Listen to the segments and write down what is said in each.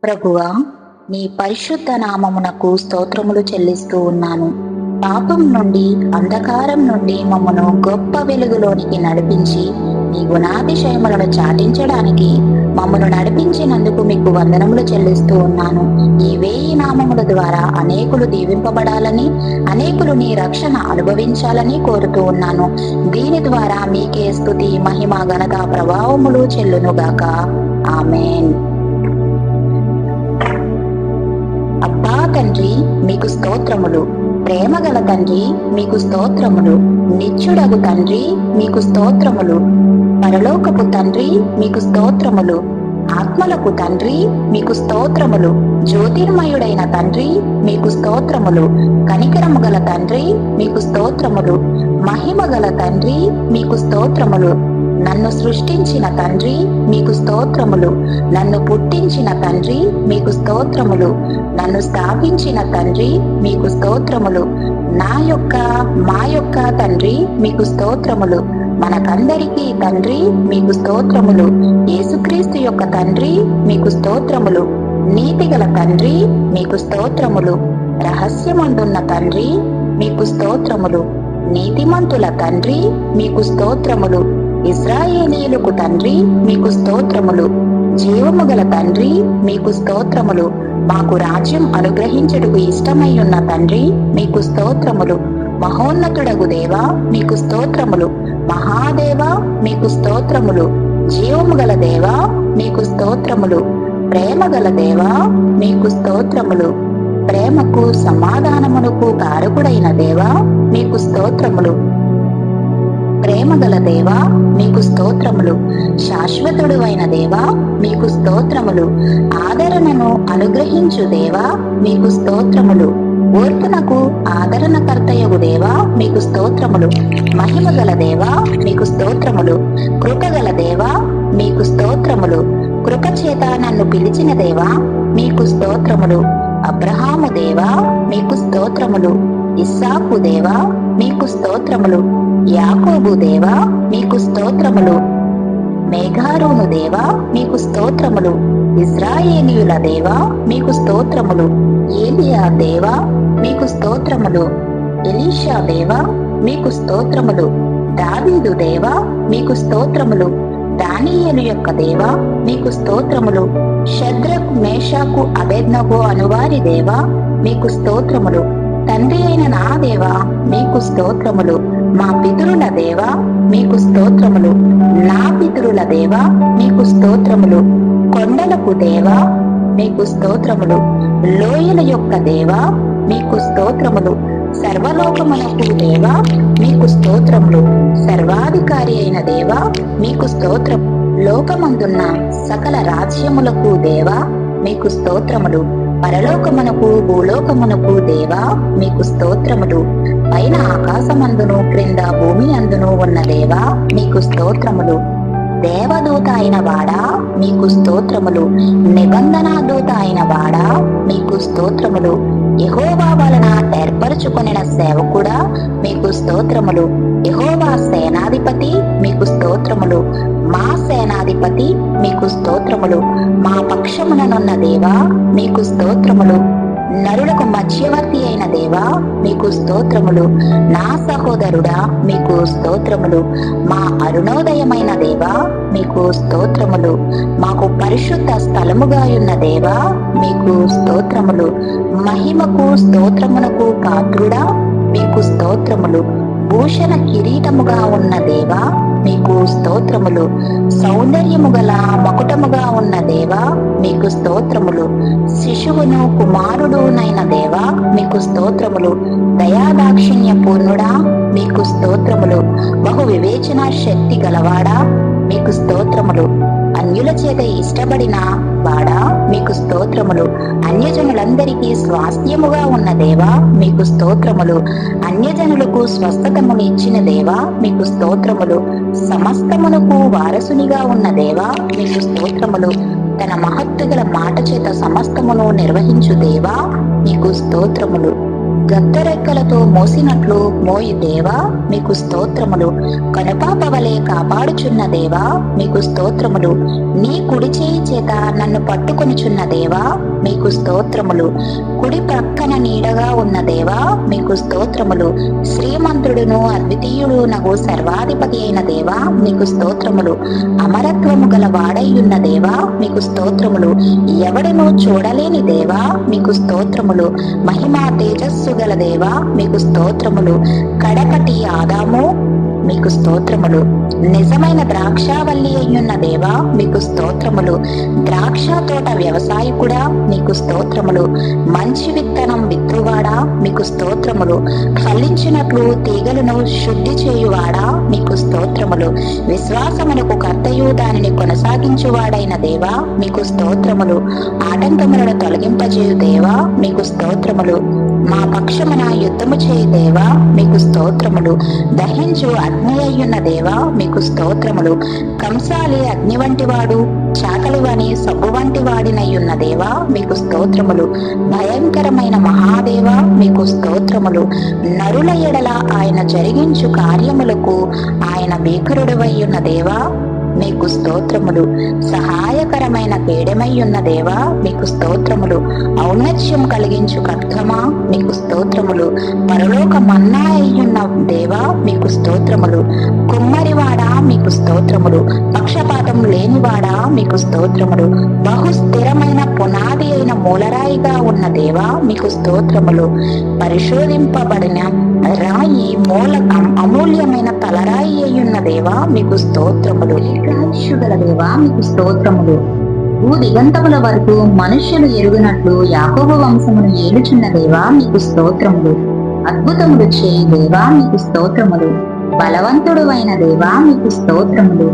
ప్రభువా, నీ పరిశుద్ధ నామమునకు స్తోత్రములు చెల్లిస్తూ ఉన్నాను. పాపం నుండి, అంధకారం నుండి మమ్మను గొప్ప వెలుగులోనికి నడిపించి నీ గుణాతిశయములను చాటించడానికి మమ్మను నడిపించినందుకు మీకు వందనములు చెల్లిస్తూ ఉన్నాను. ఈ 1000 నామముల ద్వారా అనేకులు దీవింపబడాలని, అనేకులు నీ రక్షణ అనుభవించాలని కోరుతూ ఉన్నాను. దీని ద్వారా మీకే స్తుతి, మహిమ, ఘనత, ప్రభావములు చెల్లునుగాక. ఆమేన్. అబ్బా తండ్రి, మీకు స్తోత్రములు. ప్రేమగల తండ్రి, మీకు స్తోత్రములు. నిత్యుడగు తండ్రి, మీకు స్తోత్రములు. పరలోకపు తండ్రి, మీకు స్తోత్రములు. ఆత్మలకు తండ్రి, మీకు స్తోత్రములు. జ్యోతిర్మయుడైన తండ్రి, మీకు స్తోత్రములు. కనికరము గల తండ్రి, మీకు స్తోత్రములు. మహిమ గల తండ్రి, మీకు స్తోత్రములు. నన్ను సృష్టించిన తండ్రి, మీకు స్తోత్రములు. నన్ను పుట్టించిన తండ్రి, మీకు స్తోత్రములు. నన్ను స్థాపించిన తండ్రి, మీకు స్తోత్రములు. మా యొక్క తండ్రి, మీకు స్తోత్రములు. మనకందరికీ తండ్రి, మీకు స్తోత్రములు. యేసుక్రీస్తు యొక్క తండ్రి, మీకు స్తోత్రములు. నీతిగల తండ్రి, మీకు స్తోత్రములు. రహస్యమందున్న తండ్రి, మీకు స్తోత్రములు. నీతిమంతుల తండ్రి, మీకు స్తోత్రములు. ఇశ్రాయేలీయులకు తండ్రి, మీకు స్తోత్రములు. జీవము గల తండ్రి, మీకు స్తోత్రములు. మాకు రాజ్యం అనుగ్రహించుటకు ఇష్టమై ఉన్న తండ్రి, మీకు స్తోత్రములు. మహోన్నతుడగు దేవా, మీకు స్తోత్రములు. మహాదేవా, మీకు స్తోత్రములు. జీవము గల దేవా, మీకు స్తోత్రములు. ప్రేమ గల దేవా, మీకు స్తోత్రములు. ప్రేమకు సమాధానమునకు కారకుడైన దేవా, మీకు స్తోత్రములు. ప్రేమగల దేవా, మీకు స్తోత్రములు. శాశ్వతుడు అయిన దేవా, మీకు స్తోత్రములు. ఆదరణను అనుగ్రహించు దేవా, మీకు స్తోత్రములు. ఓర్పునకు ఆదరణకర్తయగు దేవా, మీకు స్తోత్రములు. మహిమగల దేవా, మీకు స్తోత్రములు. కృపగల దేవా, మీకు స్తోత్రములు. కృప చేత నన్ను పిలిచిన దేవా, మీకు స్తోత్రములు. అబ్రహాము దేవా, మీకు స్తోత్రములు. ఇస్సాకు దేవా, మీకు స్తోత్రములు. యాకోబు దేవా, మీకు స్తోత్రములు. మేఘారోను దేవా, మీకు స్తోత్రములు. ఇశ్రాయేలీయుల దేవా, మీకు స్తోత్రములు. ఏలియా దేవా, మీకు స్తోత్రములు. ఎలీషా దేవా, మీకు స్తోత్రములు. దావీదు దేవా, మీకు స్తోత్రములు. దానియేలు యొక్క దేవా, మీకు స్తోత్రములు. షద్రకు, మేషాకు, అబేద్నగో అనువారి దేవా, మీకు స్తోత్రములు. తండ్రి అయిన నా దేవా, మీకు స్తోత్రములు. మా పితరుల దేవా, మీకు స్తోత్రములు. నా పితరుల దేవా, మీకు స్తోత్రములు. కొండలకు దేవా, మీకు స్తోత్రములు. లోయల యొక్క దేవా, మీకు స్తోత్రములు. సర్వలోకమునకు దేవా, మీకు స్తోత్రములు. సర్వాధికారి అయిన దేవా, మీకు స్తోత్రం. లోకమందున్న సకల రాజ్యములకు దేవా, మీకు స్తోత్రములు. పరలోకమునకు భూలోకమునకు దేవా, మీకు స్తోత్రములు. పైన ఆకాశమందును క్రింద భూమి అందును ఉన్న దేవా, మీకు స్తోత్రములు. దేవదూత అయిన వాడా, మీకు స్తోత్రములు. నిబంధనా దూత అయిన వాడా, మీకు స్తోత్రములు. యెహోవా వలన ఏర్పరచుకొనిన సేవకుడా, మీకు స్తోత్రములు. యెహోవా సేనాధిపతి, మీకు స్తోత్రములు. మా సేనాధిపతి, మీకు స్తోత్రములు. మా పక్షముననున్న దేవా, మీకు స్తోత్రములు. నరులకు మధ్యవర్తి అయిన దేవా, మీకు స్తోత్రములు. నా సహోదరుడా, మీకు స్తోత్రములు. మా అరుణోదయమైన దేవా, మీకు స్తోత్రములు. మాకు పరిశుద్ధ స్థలముగా ఉన్న దేవా, మీకు స్తోత్రములు. మహిమకు స్తోత్రమునకు పాత్రుడా, మీకు స్తోత్రములు. భూషణ కిరీటముగా ఉన్న దేవా, మీకు స్తోత్రములు. సౌందర్యము గల మకుటముగా ఉన్న దేవా, మీకు స్తోత్రములు. శిశువును కుమారుడునైన దేవా, మీకు స్తోత్రములు. దయాదాక్షిణ్య పూర్ణుడా, మీకు స్తోత్రములు. బహు వివేచన శక్తి గలవాడా, మీకు స్తోత్రములు. అన్యుల చేత ఇష్టపడిన వాడా, మీకు స్తోత్రములు. అన్యజనులందరికీ స్వాస్థ్యముగా ఉన్న దేవా, మీకు స్తోత్రములు. అన్యజనులకు స్వస్థతమును ఇచ్చిన దేవా, మీకు స్తోత్రములు. సమస్తమునకు వారసునిగా ఉన్న దేవా, మీకు స్తోత్రములు. తన మహత్తుగల మాట చేత సమస్తమును నిర్వహించు దేవా, మీకు స్తోత్రములు. గద్దరెక్కలతో మోసినట్లు మోయి దేవా మీకు స్తోత్రములు. కనుపాప వలె కాపాడుచున్న దేవా మీకు స్తోత్రములు. నీ కుడి చేయి చేత నన్ను పట్టుకొనిచున్న దేవా మీకు స్తోత్రములు. కుడి ప్రక్కన నీడగా ఉన్న దేవా మీకు స్తోత్రములు. శ్రీమంతుడును అద్వితీయుడు నగు సర్వాధిపతి అయిన దేవా మీకు స్తోత్రములు. అమరత్వము గల వాడయ్యున్న దేవా మీకు స్తోత్రములు. ఎవడను చూడలేని దేవా మీకు స్తోత్రములు. మహిమా తేజస్సు గల దేవా మీకు స్తోత్రములు. కడపటి ఆదాము మీకు స్తోత్రములు. నిజమైన ద్రాక్షావల్లి అయ్యున్న దేవా మీకు స్తోత్రములు. ద్రాక్ష తోట వ్యవసాయకుడా మీకు స్తోత్రములు. మంచి విత్తనం విత్తువాడా మీకు స్తోత్రములు. ఫలించినట్లు తీగలను శుద్ధి చేయువాడా మీకు స్తోత్రములు. విశ్వాసమునకు కర్తయు దానిని కొనసాగించువాడైన దేవా మీకు స్తోత్రములు. ఆటంకములను తొలగింపజేయు దేవా మీకు స్తోత్రములు. మా పక్షమున యుద్ధము చేయు దేవా మీకు స్తోత్రములు. దహించు అగ్ని అయ్యున్న దేవా మీకు స్తోత్రములు. కంసాలి అగ్ని వంటి వాడు, చాకలివని సబ్బు వంటి వాడినయ్యున్న దేవా మీకు స్తోత్రములు. భయంకరమైన మహాదేవా మీకు స్తోత్రములు. నరుల ఎడల ఆయన జరిగించు కార్యములకు ఆయన భీకరుడవయ్యున్న దేవా మీకు స్తోత్రములు. సహాయకరమైన కేడమయ్యున్న దేవా మీకు స్తోత్రములు. ఔన్నత్యం కలిగించు ఖడ్గమా మీకు స్తోత్రములు. పరలోక మన్నా అయ్యున్న దేవా మీకు స్తోత్రములు. కుమ్మరివాడా మీకు స్తోత్రములు. పక్షపాతం లేనివాడా మీకు స్తోత్రములు. బహు స్థిరమైన పునాది అయిన మూలరాయిగా ఉన్న దేవా మీకు స్తోత్రములు. పరిశోధింపబడిన రాయి మూల అమూల్యమైన తలరాయి అయ్యున్న దేవా మీకు స్తోత్రములు. గల దేవా మీకు స్తోత్రములు. భూ దిగంతముల వరకు మనుష్యులు ఎరుగునట్లు యాకోబు వంశమును ఏలుచున్న దేవా మీకు స్తోత్రములు. అద్భుతములు చేయి దేవా మీకు స్తోత్రములు. బలవంతుడు అయిన దేవా మీకు స్తోత్రములు.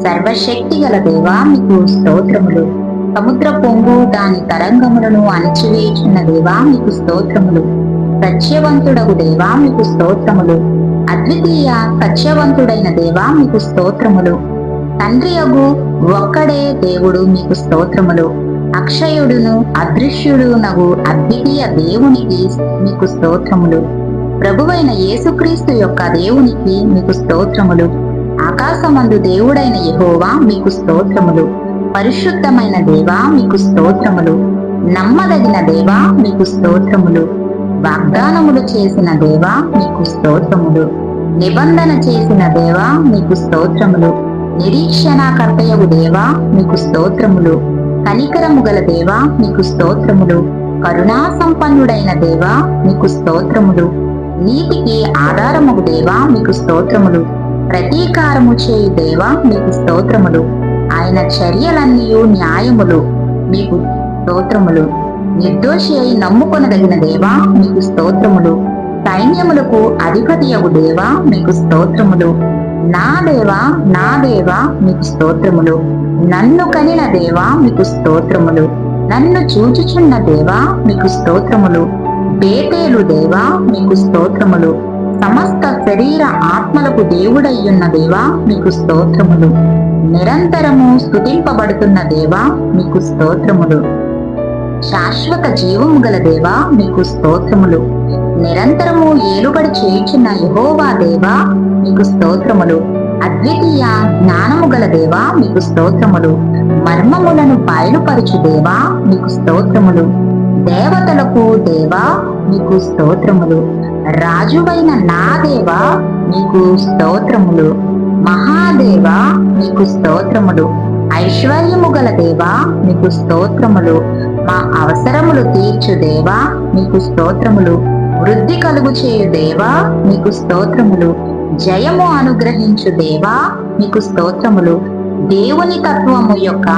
సర్వశక్తి గల దేవా మీకు స్తోత్రములు. సముద్ర పొంగు దాని తరంగములను అణచివేయుచున్న దేవా మీకు స్తోత్రములు. సత్యవంతుడగు దేవా మీకు స్తోత్రములు. అద్వితీయ సత్యవంతుడైన దేవా మీకు స్తోత్రములు. తండ్రి అగు ఒక్కడే దేవుడు మీకు స్తోత్రములు. అక్షయుడును అదృశ్యుడు నగు అద్వితీయ దేవునికి మీకు స్తోత్రములు. ప్రభువైన యేసుక్రీస్తు యొక్క దేవునికి మీకు స్తోత్రములు. ఆకాశమందు దేవుడైన యెహోవా మీకు స్తోత్రములు. పరిశుద్ధమైన దేవా మీకు స్తోత్రములు. నమ్మదగిన దేవా మీకు స్తోత్రములు. వాగ్దానములు చేసిన దేవా మీకు స్తోత్రములు. నిబంధన చేసిన దేవా మీకు స్తోత్రములు. నిరీక్షణకర్తయగు దేవా మీకు స్తోత్రములు. కనికరము గల దేవా మీకు స్తోత్రములు. కరుణా సంపన్నుడైన దేవా మీకు స్తోత్రములు. నీతికి ఆధారముగు దేవా మీకు స్తోత్రములు. ప్రతీకారము చేయు దేవా మీకు స్తోత్రములు. ఆయన చర్యలన్నీ న్యాయములు మీకు స్తోత్రములు. నిర్దోషి అయి నమ్ముకొనదగిన దేవా మీకు స్తోత్రములు. సైన్యములకు అధిపతియగు దేవా మీకు స్తోత్రములు. నా దేవా నా దేవా మీకు స్తోత్రములు. నన్ను కనిన దేవా మీకు స్తోత్రములు. నన్ను చూచుచున్న దేవా మీకు స్తోత్రములు. బేతేలు దేవా మీకు స్తోత్రములు. సమస్త శరీర ఆత్మలకు దేవుడయ్యున్న దేవా మీకు స్తోత్రములు. నిరంతరము స్తుతింపబడుతున్న దేవా మీకు స్తోత్రములు. శాశ్వత జీవము గల దేవా మీకు స్తోత్రములు. నిరంతరము ఏలుబడి చేయుచున్న యెహోవా దేవా మీకు స్తోత్రములు. అద్వితీయ జ్ఞానము గల దేవా మీకు స్తోత్రములు. మర్మములను బయలుపరచు దేవా మీకు స్తోత్రములు. దేవతలకు దేవా మీకు స్తోత్రములు. రాజువైన నా దేవా మీకు స్తోత్రములు. మహాదేవా మీకు స్తోత్రములు. ఐశ్వర్యము గల దేవా మీకు స్తోత్రములు. మా అవసరములు తీర్చు దేవా మీకు స్తోత్రములు. వృద్ధి కలుగు చేయు దేవా మీకు స్తోత్రములు. జయము అనుగ్రహించు దేవా మీకు స్తోత్రములు. దేవుని తత్వము యొక్క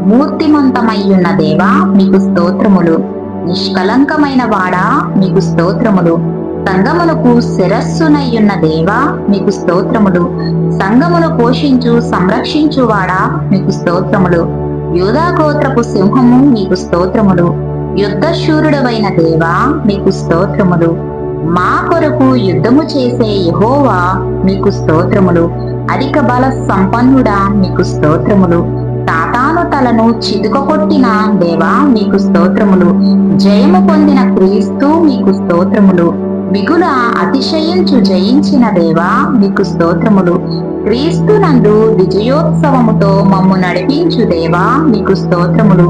మూర్తిమంతమయ్యున్న దేవా మీకు స్తోత్రములు. నిష్కలంకమైన వాడా మీకు స్తోత్రములు. సంగమునకు శిరస్సునయ్యున్న దేవా మీకు స్తోత్రములు. సంగమును పోషించు సంరక్షించువాడా మీకు స్తోత్రములు. యూదా గోత్రపు సింహము మీకు స్తోత్రములు. యుద్ధశూరుడవైన దేవా మీకు స్తోత్రములు. మా కొరకు యుద్ధము చేసే యెహోవా మీకు స్తోత్రములు. అధిక బల సంపన్నుడా మీకు స్తోత్రములు. సాతాను తలను చితుకకొట్టిన దేవా మీకు స్తోత్రములు. జయము పొందిన క్రీస్తు మీకు స్తోత్రములు. మిగుల అతిశయించు జయించిన దేవా మీకు స్తోత్రములు. క్రీస్తు నందు విజయోత్సవముతో మమ్ము నడిపించు దేవా మీకు స్తోత్రములు.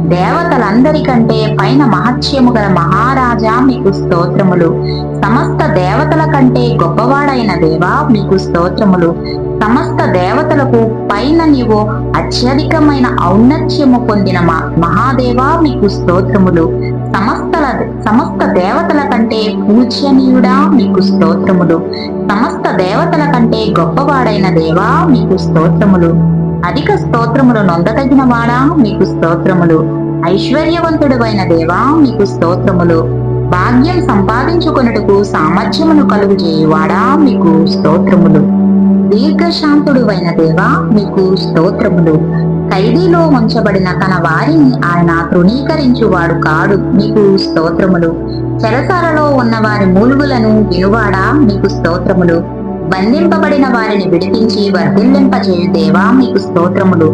దేవతలందరికంటే పైన మహత్యము గల మహారాజా మీకు స్తోత్రములు. సమస్త దేవతల కంటే గొప్పవాడైన దేవా మీకు స్తోత్రములు. సమస్త దేవతలకు పైన నీవు అత్యధికమైన ఔన్నత్యము పొందిన మహాదేవా మీకు స్తోత్రములు. సమస్త దేవతల కంటే పూజ్యనీయుడా మీకు స్తోత్రములు. సమస్త దేవతల కంటే గొప్పవాడైన దేవా మీకు స్తోత్రములు. అధిక స్తోత్రములు నొందదగిన వాడా మీకు స్తోత్రములు. ఐశ్వర్యవంతుడైన దేవా మీకు స్తోత్రములు. భాగ్యం సంపాదించుకొనుటకు సామర్థ్యమును కలుగు చేయువాడా మీకు స్తోత్రములు. దీర్ఘశాంతుడు అయిన దేవా మీకు స్తోత్రములు. ఖైదీలో ఉంచబడిన తన వారిని ఆయన తృణీకరించువాడు కాడు మీకు స్తోత్రములు. చెరసాలలో ఉన్న వారి మూలుగులను వినువాడా మీకు స్తోత్రములు. బంధింపబడిన వారిని విడిపించి వర్ధిల్లింపజేయు దేవా మీకు స్తోత్రములు.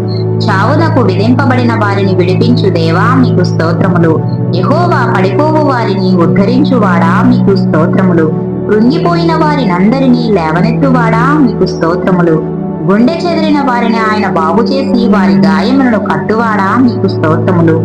చావునకు విధింపబడిన వారిని విడిపించు దేవా మీకు స్తోత్రములు. యెహోవా పడిపోవు వారిని ఉద్ధరించువాడా మీకు స్తోత్రములు. కృంగిపోయిన వారినందరినీ లేవనెత్తువాడా మీకు స్తోత్రములు. గుండె చెదిరిన వారిని ఆయన బాగు చేసి వారి గాయములను కట్టువాడా మీకు స్తోత్రములు.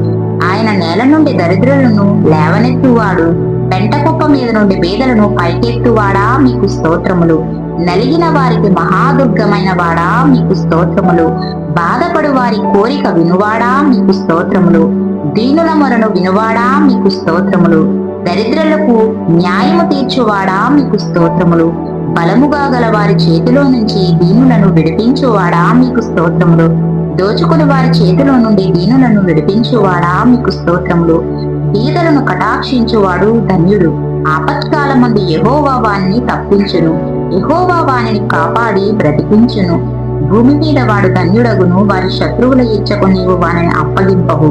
ఆయన నేల నుండి దరిద్రులను లేవనెత్తువాడు. పెంటకుప్ప మీద నుండి బీదలను పైకెత్తువాడా మీకు స్తోత్రములు. నలిగిన వారికి మహాదుర్గమైన వాడా మీకు స్తోత్రములు. బాధపడు వారి కోరిక వినువాడా మీకు స్తోత్రములు. దీనుల మొరను వినువాడా మీకు స్తోత్రములు. దరిద్రులకు న్యాయము తీర్చువాడా మీకు స్తోత్రములు. బలముగా గల వారి చేతిలో నుంచి దీనులను విడిపించువాడా మీకు స్తోత్రములు. దోచుకుని వారి చేతిలో నుండి దీనులను విడిపించువాడా మీకు స్తోత్రములు. బీదలను కటాక్షించువాడు ధన్యుడు. ఆపత్కాలమందు యెహోవా వానిని తప్పించును. యెహోవా వానిని కాపాడి బ్రతికించును. భూమి మీద వాడు ధన్యుడగును. వారి శత్రువుల ఇచ్చకు నీవు వానిని అప్పగింపవు.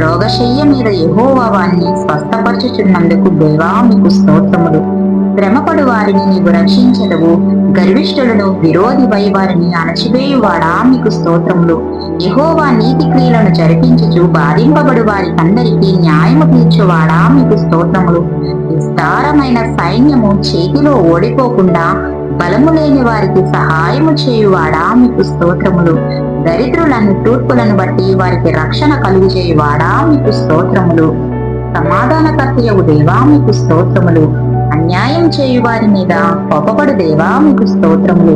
రోగశయ్య మీద యెహోవా వానిని స్వస్థపరచుచున్నందుకు దేవా మీకు స్తోత్రములు. శ్రమపడు వారిని నీవు రక్షించదవు. గర్విష్ఠులను విరోధివై వారిని అణచివేయువాడా మీకు స్తోత్రములు. యెహోవా నీతి క్రియలను జరిపించుచు బాధింపబడు వారికందరికీ న్యాయము తీర్చువాడా మీకు స్తోత్రములు. విస్తారమైన సైన్యము చేతిలో ఓడిపోకుండా బలము లేని వారికి సహాయము చేయువాడా మీకు స్తోత్రములు. దరిద్రులను తూర్పులను బట్టి వారికి రక్షణ కలుగు చేయువాడా మీకు స్తోత్రములు. సమాధానకర్తయగు దేవా మీకు స్తోత్రములు. అన్యాయం చేయు వారి మీద కోపపడు దేవా మీకు స్తోత్రములు.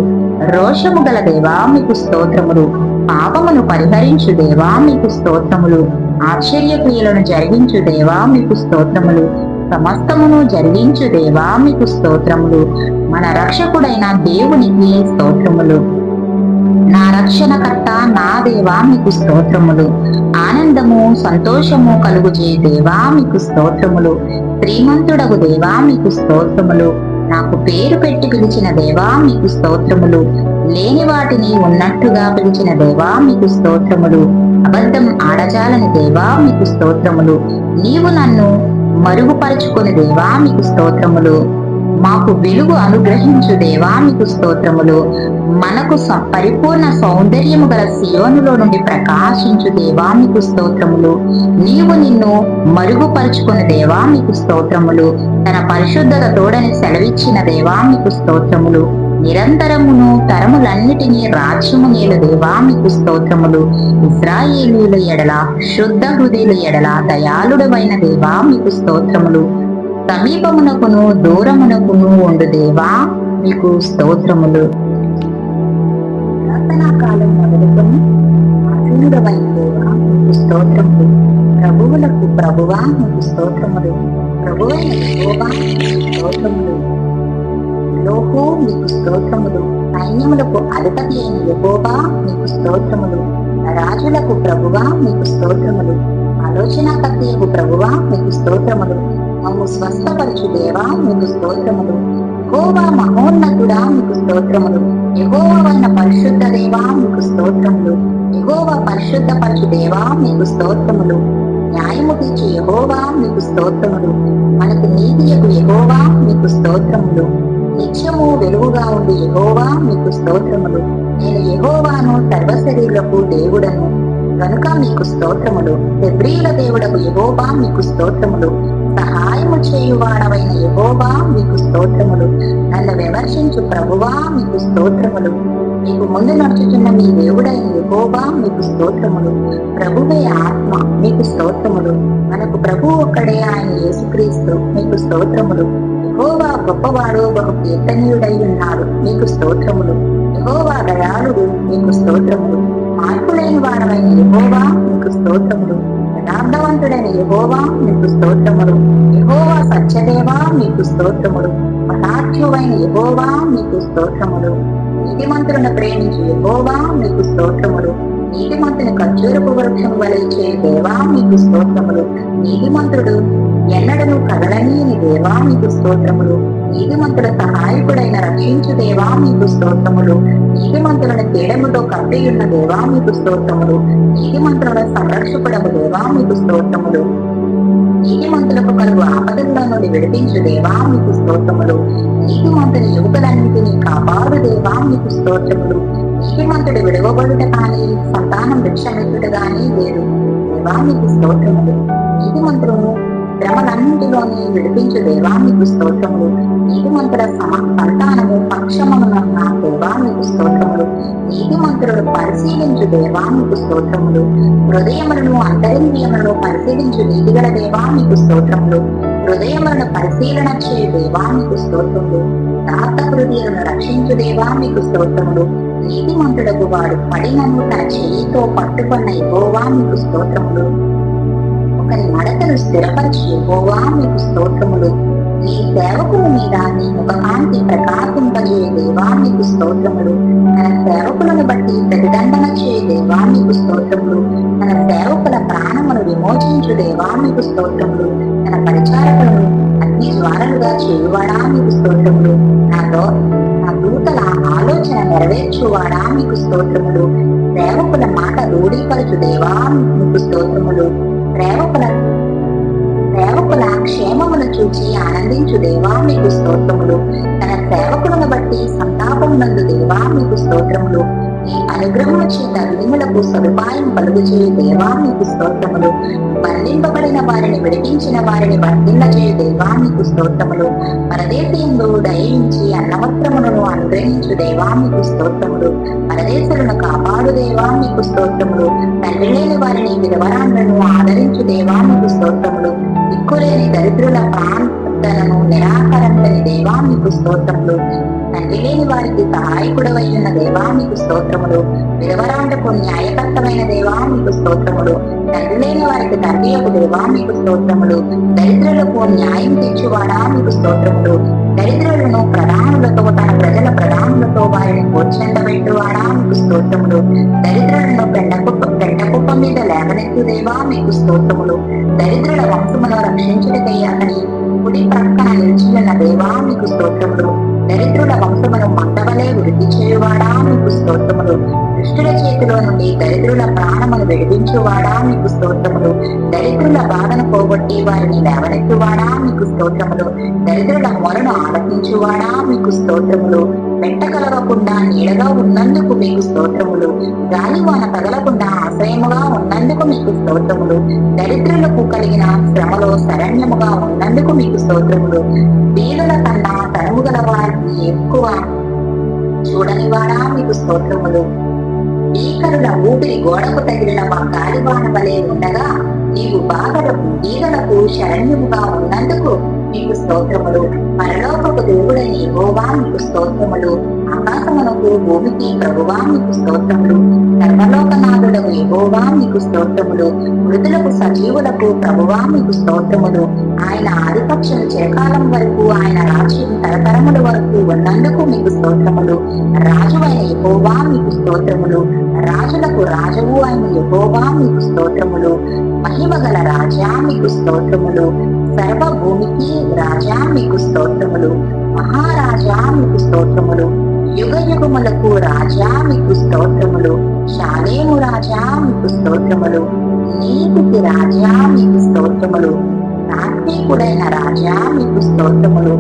రోషము గల దేవా మీకు స్తోత్రములు. పాపమును పరిహరించు దేవా మీకు స్తోత్రములు. ఆశ్చర్య క్రియలను జరిగించు దేవా మీకు స్తోత్రములు. సమస్తమును జరిగించు దేవా మీకు స్తోత్రములు. మన రక్షకుడైన దేవునికి స్తోత్రములు. నా రక్షణకర్త నా దేవా మీకు స్తోత్రములు. ఆనందము సంతోషము కలుగు చేయ దేవా మీకు స్తోత్రములు. శ్రీమంతుడగు దేవా మీకు స్తోత్రములు. నాకు పేరు పెట్టి పిలిచిన దేవా మీకు స్తోత్రములు. లేని వాటిని ఉన్నట్టుగా పిలిచిన దేవా మీకు స్తోత్రములు. అబద్ధం ఆడజాలని దేవా మీకు స్తోత్రములు. నీవు నన్ను మరుగుపరుచుకుని దేవా మీకు స్తోత్రములు. మాకు వెలుగు అనుగ్రహించు దేవా మీకు స్తోత్రములు. మనకు పరిపూర్ణ సౌందర్యము గల సియోనులో నుండి ప్రకాశించు దేవా మీకు స్తోత్రములు. నీవు నిన్ను మరుగుపరుచుకుని దేవా మీకు స్తోత్రములు. తన పరిశుద్ధత తోడని సెలవిచ్చిన దేవా మీకు స్తోత్రములు. నిరంతరమును తరములన్నిటినీ రాజ్యము నేలు దేవా మీకు స్తోత్రములు. ఇశ్రాయేలీయుల ఎడల శుద్ధ హృదయుల ఎడల దయాళుడవైన దేవా మీకు స్తోత్రములు. సమీపమునకును దూరమునకును ఉండు దేవా మీకు స్తోత్రములు. ప్రార్థనా కాలం మొదలుకొని ఆసీనుడవైన దేవా మీకు స్తోత్రములు. ప్రభువులకు ప్రభువా మీకు స్తోత్రములు. ప్రభువైన యెహోవా మీకు స్తోత్రములు. లోహు మీకు స్తోత్రములు. సైన్యములకు అధిపతి అయిన యెహోవా మీకు స్తోత్రములు. రాజులకు ప్రభువా మీకు స్తోత్రములు. ఆలోచనాకర్తయకు ప్రభువా మీకు స్తోత్రములు. మమ్ము స్వస్థపరచు దేవా మీకు స్తోత్రములు. యెహోవా మహోన్నతుడా మీకు స్తోత్రములు. యెహోవావైన పరిశుద్ధ దేవా మీకు స్తోత్రములు. యెహోవా పరిశుద్ధపరచు దేవా మీకు స్తోత్రములు. న్యాయము తీర్చు యెహోవా మీకు స్తోత్రములు. మనకు నీతియకు యెహోవా మీకు స్తోత్రములు. నిత్యము వెలుగుగా ఉండి యెహోవా మీకు స్తోత్రములు. నేను యెహోవాను సర్వశరీరులకు దేవుడను. గనుక మీకు స్తోత్రములు. హెబ్రీయుల దేవుడకు యెహోవా మీకు స్తోత్రములు. సహాయము చేయువాడవైన యెహోవా మీకు స్తోత్రములు. నన్ను విమర్శించు ప్రభువా మీకు స్తోత్రములు. మీకు ముందు నడుచుచున్న మీ దేవుడైన యెహోవా మీకు స్తోత్రములు. ప్రభువే ఆత్మ మీకు స్తోత్రములు. మనకు ప్రభు ఒక్కడే, ఆయన యేసుక్రీస్తు మీకు స్తోత్రములు. యెహోవా గొప్పవాడు, బహు కీర్తనీయుడై ఉన్నాడు మీకు స్తోత్రములు. యెహోవా దయాళుడు మీకు స్తోత్రములు. మార్పు లేని వాడవైన యెహోవా మీకు స్తోత్రములు. యథార్థవంతుడైన యెహోవా మీకు స్తోత్రములు. యెహోవా సత్యదేవా మీకు స్తోత్రములు. మహాత్యువైన యెహోవా మీకు స్తోత్రములు. నీతిమంతులను ప్రేమించు యెహోవా మీకు స్తోత్రములు. నీతిమంతుని ఖర్జూరపు వృక్షం వలె చే దేవా మీకు స్తోత్రములు. నీతిమంతుడు ఎన్నడను కదలని దేవా మీకు స్తోత్రములు. నీతిమంతుల సహాయకుడైన రక్షించు దేవా మీకు స్తోత్రములు. నీతిమంతులను కేడముతో కప్పియున్న దేవా మీకు స్తోత్రములు. నీతిమంతులను సంరక్షకుడము దేవా మీకు స్తోత్రములు. నీతిమంతులకు కలుగు ఆపదల్లో నుండి విడిపించు దేవా మీకు స్తోత్రములు. నీతిమంతుని యువకులన్నిటినీ కాపాడు దేవా మీకు స్తోత్రములు. నీతిమంతుడు విడవబడుట కానీ సంతానం భిక్షమెత్తుట గానీ లేదు దేవా మీకు స్తోత్రములు. నీతిమంతులను శ్రమలన్నింటిలోని విడిపించు దేవా మీకు స్తోత్రములు. నీతిమంతుల సంతానము పక్షమున దేవా మీకు స్తోత్రములు. నీతిమంతులను పరిశీలించు దేవా మీకు స్తోత్రములు. హృదయములను అంతరింద్రియములను పరిశీలించు నీతిగల దేవా మీకు స్తోత్రములు. హృదయములను పరిశీలన చేయు దేవా మీకు స్తోత్రములు. దాత హృదయాలను రక్షించు దేవా మీకు స్తోత్రములు. నీతిమంతుడకు వాడు పడినను తన చేయితో పట్టుకున్న యెహోవా మీకు స్తోత్రములు. ఒకరి నడకను స్థిరపరిచి యెహోవా మీకు స్తోత్రములు. నీ సేవకుల మీద నీ ముఖకాంతి ప్రకాశింపజే దేవా మీకు స్తోత్రములు. తన సేవకులను బట్టి ప్రతిదండన చేయ దేవా మీకు స్తోత్రములు. తన సేవకుల ప్రాణమును విమోచించు దేవా మీకు స్తోత్రములు. తన పరిచారకులను అగ్ని జ్వాలలుగా చేయువాడా మీకు స్తోత్రములు. నా దూతల ఆలోచన నెరవేర్చువాడా మీకు స్తోత్రములు. సేవకుల మాట రూఢీపరచు దేవా మీకు స్తోత్రములు. సేవకుల క్షేమమును చూచి ఆనందించు దేవా మీకు స్తోత్రములు. తన సేవకులను బట్టి సంతాపమునందు దేవా మీకు స్తోత్రములు. ఈ అనుగ్రహము చేత దీనులకు సదుపాయం కలుగు చేయు దేవా మీకు స్తోత్రములు. బంధింపబడిన వారిని విడిపించిన వారిని వర్ధిల్ల చేయు దేవా మీకు స్తోత్రములు. పరదేశంలో దయించి అన్నవస్త్రములను అనుగ్రహించు దేవా మీకు స్తోత్రములు. పరదేశులను కాపాడు దేవా మీకు స్తోత్రములు. తండ్రి లేని వారిని విధవరాండ్లను ఆదరించు దేవా మీకు స్తోత్రములు. దిక్కులేని దరిద్రుల ప్రాంతలను నిరాకరించని దేవా మీకు స్తోత్రములు. తండ్రి లేని వారికి సహాయకుడవైన దేవా మీకు స్తోత్రములు. విధవరాండకు న్యాయకర్తమైన దేవా మీకు స్తోత్రములు. తండ్రి లేని వారికి తండ్రి యొక్క దేవా మీకు స్తోత్రములు. దరిద్రులకు న్యాయం తెచ్చువాడా మీకు స్తోత్రములు. దరిద్రులను ప్రధానులతో తన ప్రజల ప్రధానులతో వారిని కూర్చెండబెట్టువాడా మీకు స్తోత్రములు. దరిద్రులను పెండకుప్ప మీద లేవనెత్తు దేవా మీకు స్తోత్రములు. దరిద్రుల వంశమును రక్షించుటకై అతని కుడి ప్రక్కన నిలిచిన దేవా మీకు స్తోత్రములు. దరిద్రుల వంశమును మందవలే వృద్ధి చేయువాడా మీకు స్తోత్రములు. దుష్టుల చేతిలో నుండి దరిద్రుల ప్రాణమును విడిపించువాడా మీకు స్తోత్రములు. దరిద్రుల బాధను పోగొట్టి వారిని లేవనెత్తువాడా మీకు స్తోత్రములు. దరిద్రుల మొరను ఆలకించువాడా మీకు స్తోత్రములు. వెంట కలగకుండా నీడగా ఉన్నందుకు మీకు స్తోత్రములు. గాలివాన తగలకుండా ఆశ్రయముగా ఉన్నందుకు మీకు స్తోత్రములు. దరిద్రులకు కలిగిన శ్రమలో శరణ్యముగా ఉన్నందుకు మీకు స్తోత్రములు. వీరుల కన్నా తరము గల వారిని ఎక్కువ చూడనివాడా మీకు స్తోత్రములు. భీకరుల ఊపిరి గోడకు తగిలిన గాలివాన వలె ఉండగా నీవు బీదలకు శరణ్యముగా ఉన్నందుకు మీకు స్తోత్రములు. పరలోకపు దేవుడైన యెహోవా మీకు స్తోత్రములు. ఆకాశమునకు భూమికి ప్రభువా మీకు స్తోత్రములు. సర్వలోకనాథుడకు యెహోవా మీకు స్తోత్రములు. మృతులకు సజీవులకు ప్రభువా మీకు స్తోత్రములు. ఆయన ఆధిపత్యం చిరకాలం వరకు, ఆయన రాజ్యం తరతరముల వరకు ఉన్నందుకు మీకు స్తోత్రములు. రాజువైన యెహోవా మీకు స్తోత్రములు. రాజులకు రాజువు అయిన యెహోవా మీకు స్తోత్రములు. మహిమ గల రాజా మీకు స్తోత్రములు. సర్వభూమికి రాజా మీకు స్తోత్రములు. మహారాజా మీకు స్తోత్రములు. యుగ యుగములకు రాజా మీకు స్తోత్రములు. శాలేము రాజా మీకు స్తోత్రములు. నీతికి రాజా మీకు స్తోత్రములు. సాత్వికుడైన రాజా మీకు స్తోత్రములు.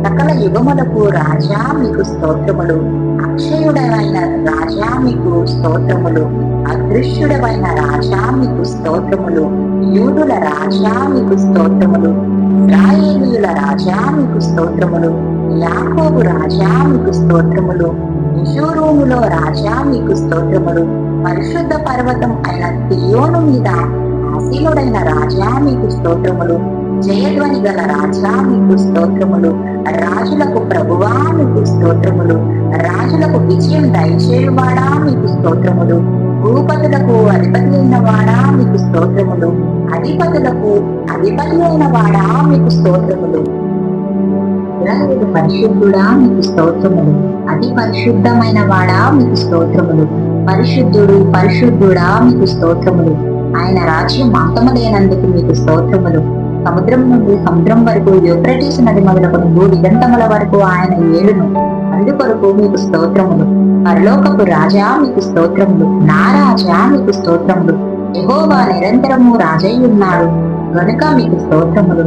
సకల యుగములకు రాజా మీకు స్తోత్రములు. అక్షయుడైన రాజా మీకు స్తోత్రములు. అదృశ్యుడైన రాజా మీకు స్తోత్రములు. యూదుల రాజా మీకు స్తోత్రములు. ఇశ్రాయేలీయుల రాజా మీకు స్తోత్రములు. యాకోబు రాజా మీకు స్తోత్రములు. యెషూరూములో రాజా మీకు స్తోత్రములు. పరిశుద్ధ పర్వతం అయిన సియోను మీద ఆసీనుడైన రాజా మీకు స్తోత్రములు. జయధ్వని గల రాజా మీకు స్తోత్రములు. రాజులకు ప్రభువా మీకు స్తోత్రములు. రాజులకు విజయం దయచేయువాడా మీకు స్తోత్రములు. భూపతులకు అధిపతి అయిన వాడా మీకు స్తోత్రములు. అధిపతులకు అధిపతి అయిన వాడా మీకు స్తోత్రములు. ఇశ్రాయేలు పరిశుద్ధుడా మీకు స్తోత్రములు. అతి పరిశుద్ధమైన వాడా మీకు స్తోత్రములు. పరిశుద్ధుడు పరిశుద్ధుడా మీకు స్తోత్రములు. ఆయన రాజ్యం అంతములేనందుకు మీకు స్తోత్రములు. సముద్రం నుండి సముద్రం వరకు యూఫ్రటీసు నది మొదలుకొని భూదిగంతముల వరకు ఆయన ఏలును. అందుకొరకు మీకు స్తోత్రములు. పరలోకపు రాజా మీకు స్తోత్రములు. నా రాజా మీకు స్తోత్రములు. యెహోవా నిరంతరము రాజై ఉన్నాడు గనుక మీకు స్తోత్రములు.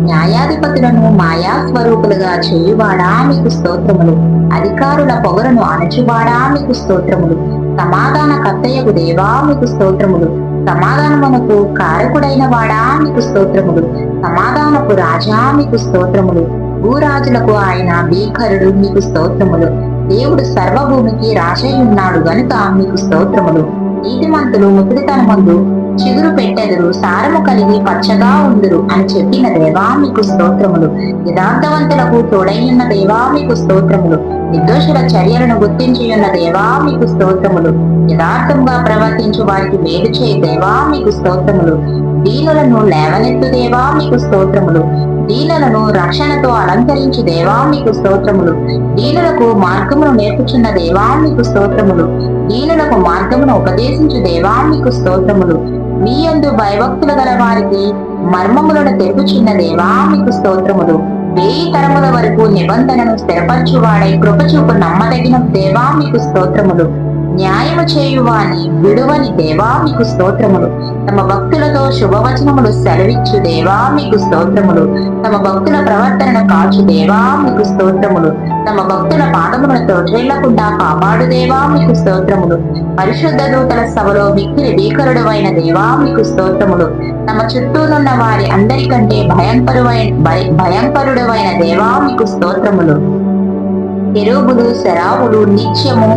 న్యాయాధిపతులను మాయా స్వరూపులుగా చేయువాడా మీకు స్తోత్రములు. అధికారుల పొగరును అణచువాడా మీకు స్తోత్రములు. సమాధాన కర్తయ్యకు దేవా మీకు స్తోత్రములు. సమాధానమునకు కారకుడైన వాడా మీకు స్తోత్రములు. సమాధానపు రాజా మీకు స్తోత్రములు. భూరాజులకు ఆయన భీకరుడు మీకు స్తోత్రములు. దేవుడు సర్వభూమికి రాజై ఉన్నాడు గనుక మీకు స్తోత్రములు. నీతిమంతులు ముసలితనమందు చిగురు పెట్టెదరు, సారము కలిగి పచ్చగా ఉందురు అని చెప్పిన దేవా మీకు స్తోత్రములు. యథార్థవంతులకు తోడైయున్న దేవా మీకు స్తోత్రములు. నిర్దోషుల చర్యలను గుర్తించి ఉన్న దేవా మీకు స్తోత్రములు. యథార్థంగా ప్రవర్తించు వారికి మేలు చేయి దేవా మీకు స్తోత్రములు. దీనులను లేవనెత్తు దేవా మీకు స్తోత్రములు. దీనులను రక్షణతో అలంకరించు దేవా మీకు స్తోత్రములు. దీనులకు మార్గమును నేర్పుచున్న దేవా మీకు స్తోత్రములు. దీనులకు మార్గమును ఉపదేశించు దేవా మీకు స్తోత్రములు. మీ యందు భయభక్తులు గల వారికి మర్మములను తెలుపుచున్న దేవా మీకు స్తోత్రములు. 1000 తరముల వరకు నిబంధనను స్థిరపరచువాడై కృపచూపు నమ్మదగిన దేవా మీకు స్తోత్రములు. న్యాయము చేయువాని విడువని దేవా మీకు స్తోత్రములు. తమ భక్తులతో శుభవచనములు సెలవిచ్చు దేవా మీకు స్తోత్రములు. తమ భక్తుల ప్రవర్తనను కాచు దేవా మీకు స్తోత్రములు. తమ భక్తుల పాదములను తోట్రేళ్లకుండా కాపాడు దేవా మీకు స్తోత్రములు. పరిశుద్ధ దూతల సభలో మిక్కిలి భీకరుడవైన దేవా మీకు స్తోత్రములు. తమ చుట్టూనున్న వారి అందరికంటే భయంకరుడవైన దేవా మీకు స్తోత్రములు. కెరూబులు శరావులు నిత్యము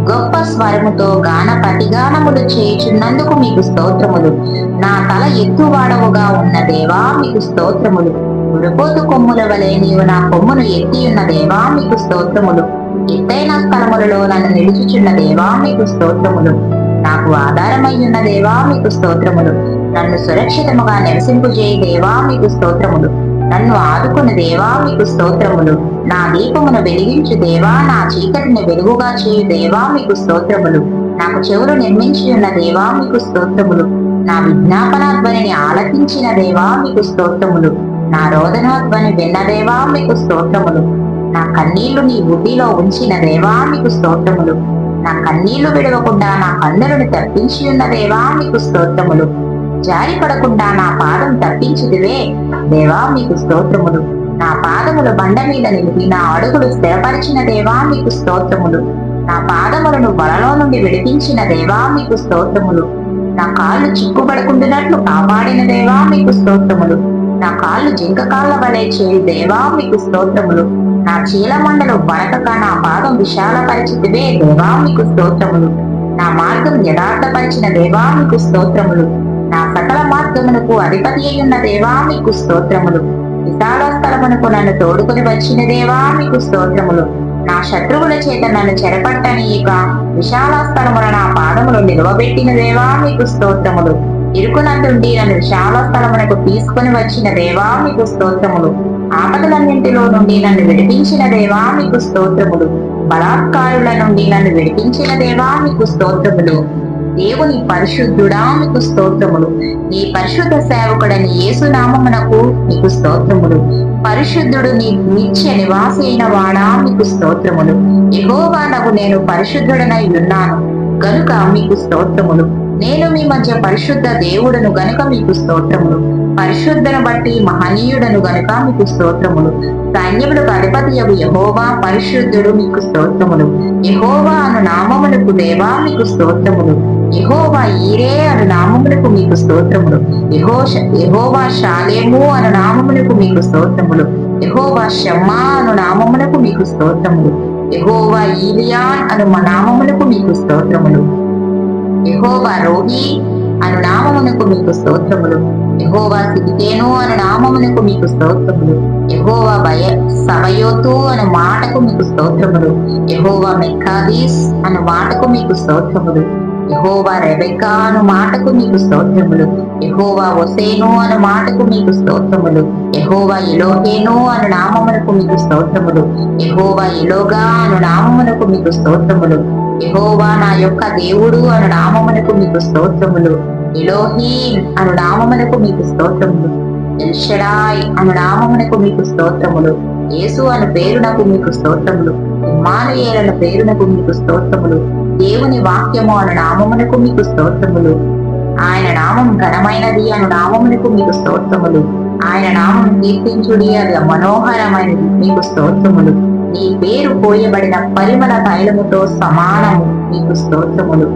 గొప్ప స్వరముతో గాన ప్రతిగానములు చేయుచున్నందుకు మీకు స్తోత్రములు. నా తల ఎత్తువాడవుగా ఉన్న దేవా మీకు స్తోత్రములు. ఉరపోతు కొమ్ముల వలె నీవు నా కొమ్మును ఎత్తియున్న దేవా మీకు స్తోత్రములు. ఎత్తైన స్థలములలో నన్ను నిలుచుచున్న దేవా మీకు స్తోత్రములు. నాకు ఆధారమయ్యున్న దేవా మీకు స్తోత్రములు. నన్ను సురక్షితముగా నివసింపుజేయి దేవా మీకు స్తోత్రములు. నన్ను ఆదుకున్న దేవా మీకు స్తోత్రములు. నా దీపమును వెలిగించు దేవా, నా చీకటిని వెలుగుగా చేయు దేవా మీకు స్తోత్రములు. నాకు చెవులు నిర్మించి ఉన్న దేవా మీకు స్తోత్రములు. నా విజ్ఞాపనాధ్వనిని ఆలకించిన దేవా మీకు స్తోత్రములు. నా రోదనాధ్వని విన్న దేవా మీకు స్తోత్రములు. నా కన్నీళ్లు నీ బుద్ధిలో ఉంచిన దేవా మీకు స్తోత్రములు. నా కన్నీళ్లు విడవకుండా నా కన్నులను తప్పించి ఉన్న దేవా మీకు స్తోత్రములు. జారి పడకుండా నా పాదం తప్పించిదివే దేవా మీకు స్తోత్రములు. నా పాదముల బండ మీద నిలిపి నా అడుగులు స్థిరపరిచిన దేవా మీకు స్తోత్రములు. నా పాదములను బలలో నుండి విడిపించిన దేవా మీకు స్తోత్రములు. నా కాళ్ళు చిక్కుపడకుండానట్లు కాపాడిన దేవా మీకు స్తోత్రములు. నా కాళ్ళు జింక కాళ్ళ వలె చేయు దేవా మీకు స్తోత్రములు. నా చీలమండలు వణకక నా పాదం విశాలపరిచితివే దేవా మీకు స్తోత్రములు. నా మార్గం యథార్థపరిచిన దేవా మీకు స్తోత్రములు. నా సకల మార్గమునకు అధిపతి అయ్యున్న దేవా మీకు స్తోత్రములు. విశాల స్థలమునకు నన్ను తోడుకొని వచ్చిన దేవా మీకు స్తోత్రములు. నా శత్రువుల చేత నన్ను చెరపట్టనీయక విశాల స్థలమున నా పాదములు నిలవబెట్టిన దేవా మీకు స్తోత్రములు. ఇరుకునందుండి నన్ను విశాల స్థలమునకు తీసుకొని వచ్చిన దేవా మీకు స్తోత్రములు. ఆపదలన్నింటిలో నుండి నన్ను విడిపించిన దేవా మీకు స్తోత్రములు. బలాత్కారుల నుండి నన్ను విడిపించిన దేవా మీకు స్తోత్రములు. దేవుని పరిశుద్ధుడా మీకు స్తోత్రములు. నీ పరిశుద్ధ సేవకుడని యేసు నామమునకు మీకు స్తోత్రములు. పరిశుద్ధుడు నీ నిత్య నివాసి అయిన వాడా మీకు స్తోత్రములు. యెహోవానగు నేను పరిశుద్ధుడనై ఉన్నాను గనుక మీకు స్తోత్రములు. నేను మీ మధ్య పరిశుద్ధ దేవుడను గనుక మీకు స్తోత్రములు. పరిశుద్ధను బట్టి మహనీయుడను గనుక మీకు స్తోత్రములు. సైన్యములకు అధిపతియగు యెహోవా పరిశుద్ధుడు, మీకు స్తోత్రములు. యెహోవా అను నామమునకు దేవా మీకు స్తోత్రములు. యెహోవా ఈరే అను నామమునకు మీకు స్తోత్రములు. యెహోవా షాలేము అను నామమునకు మీకు స్తోత్రములు. యెహోవా షమ్మా అను నామమునకు మీకు స్తోత్రములు. యెహోవా ఈలియాన్ అను నామమునకు మీకు స్తోత్రములు. యెహోవా రోహి అను నామమునకు మీకు స్తోత్రములు. యెహోవా సిద్కేను అను నామమునకు మీకు స్తోత్రములు. యెహోవా సబయోతు అను మాటకు మీకు స్తోత్రములు. యెహోవా మెక్కాదీస్ అను మాటకు మీకు స్తోత్రములు. యెహోవా రెబెకా అను మాటకు మీకు స్తోత్రములు. యెహోవా ఒసేను అను మాటకు మీకు స్తోత్రములు. యెహోవా ఎలోహేను అను నామమునకు మీకు స్తోత్రములు. యెహోవా ఎలోగా అను నామమునకు మీకు స్తోత్రములు. యెహోవా నా యొక్క దేవుడు అను నామమునకు మీకు స్తోత్రములు. ఎలోహీం అను నామమునకు మీకు స్తోత్రములు. ఎల్షడాయ్ అను నామమునకు మీకు స్తోత్రములు. యేసు అను పేరునకు మీకు స్తోత్రములు. ఇమ్మానుయేలు అను పేరునకు మీకు స్తోత్రములు. దేవుని వాక్యము అను నామమునకు మీకు స్తోత్రములు. ఆయన నామం ఘనమైనది అను నామమునకు మీకు స్తోత్రములు. ఆయన నామం కీర్తించుడి, అది మనోహరమైనది, మీకు స్తోత్రములు. నీ పేరు పోయబడిన పరిమళ తైలముతో సమానము, మీకు స్తోత్రములు.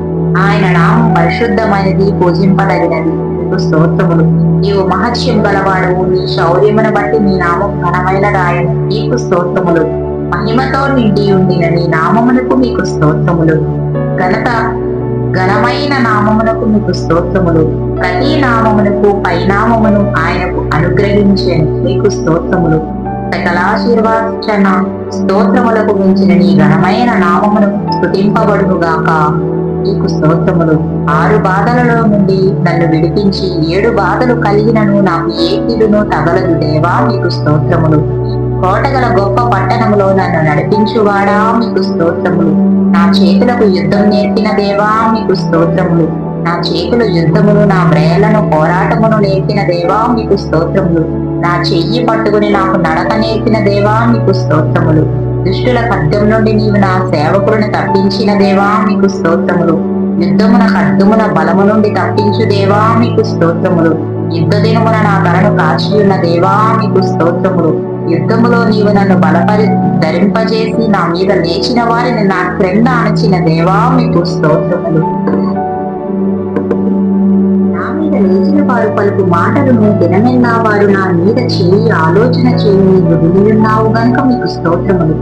ఆయన నామం పరిశుద్ధమైనది, పూజింపదగినది, మీకు స్తోత్రములు. నీవు మహత్యం గలవాడవు, నీ శౌర్యమును బట్టి నీ నామం ఘనమైనదాయను, నీకు స్తోత్రములు. మహిమతో నిండి ఉండిన నీ నామమునకు మీకు స్తోత్రములు. ఘనమైన నామమునకు మీకు స్తోత్రములు. ప్రతి నామమునకు పైనామమును ఆయనకు అనుగ్రహించను, మీకు స్తోత్రములు. సకలాశీర్వాచన స్తోత్రములకు మించిన నీ ఘనమైన నామమును స్తుతింపబడుగాక, నీకు స్తోత్రములు. 6 బాధలలో నుండి నన్ను విడిపించి 7 బాధలు కలిగినను నాకు ఏ కీడును తగలదు దేవా, మీకు స్తోత్రములు. కోటగల గొప్ప పట్టణములో నన్ను నడిపించువాడా, మీకు స్తోత్రములు. నా చేతులకు యుద్ధం నేర్పిన దేవా, మీకు స్తోత్రములు. నా చేతుల యుద్ధమును, నా వ్రేళ్లను పోరాటమును నేర్పిన దేవా, మీకు స్తోత్రములు. నా చెయ్యి పట్టుకుని నాకు నడక నేర్పిన దేవా, మీకు స్తోత్రములు. దుష్టుల ఖడ్గం నుండి నీవు నా సేవకులను తప్పించిన దేవా, మీకు స్తోత్రములు. యుద్ధమున ఖడ్గమున బలము నుండి తప్పించు దేవా, మీకు స్తోత్రములు. యుద్ధ దినమున నా తలను కాచి ఉన్న దేవా, మీకు స్తోత్రములు. యుద్ధములో నీవు నన్ను ధరింపజేసి నా మీద లేచిన వారిని నా క్రింద అణచిన దేవా, మీకు స్తోత్రములు. నా మీద లేచిన వారు పలుకు మాటలను దినమెల్లా వారు నా మీద చేయి ఆలోచన చేయి నీవు వినియున్నావు గనుక మీకు స్తోత్రములు.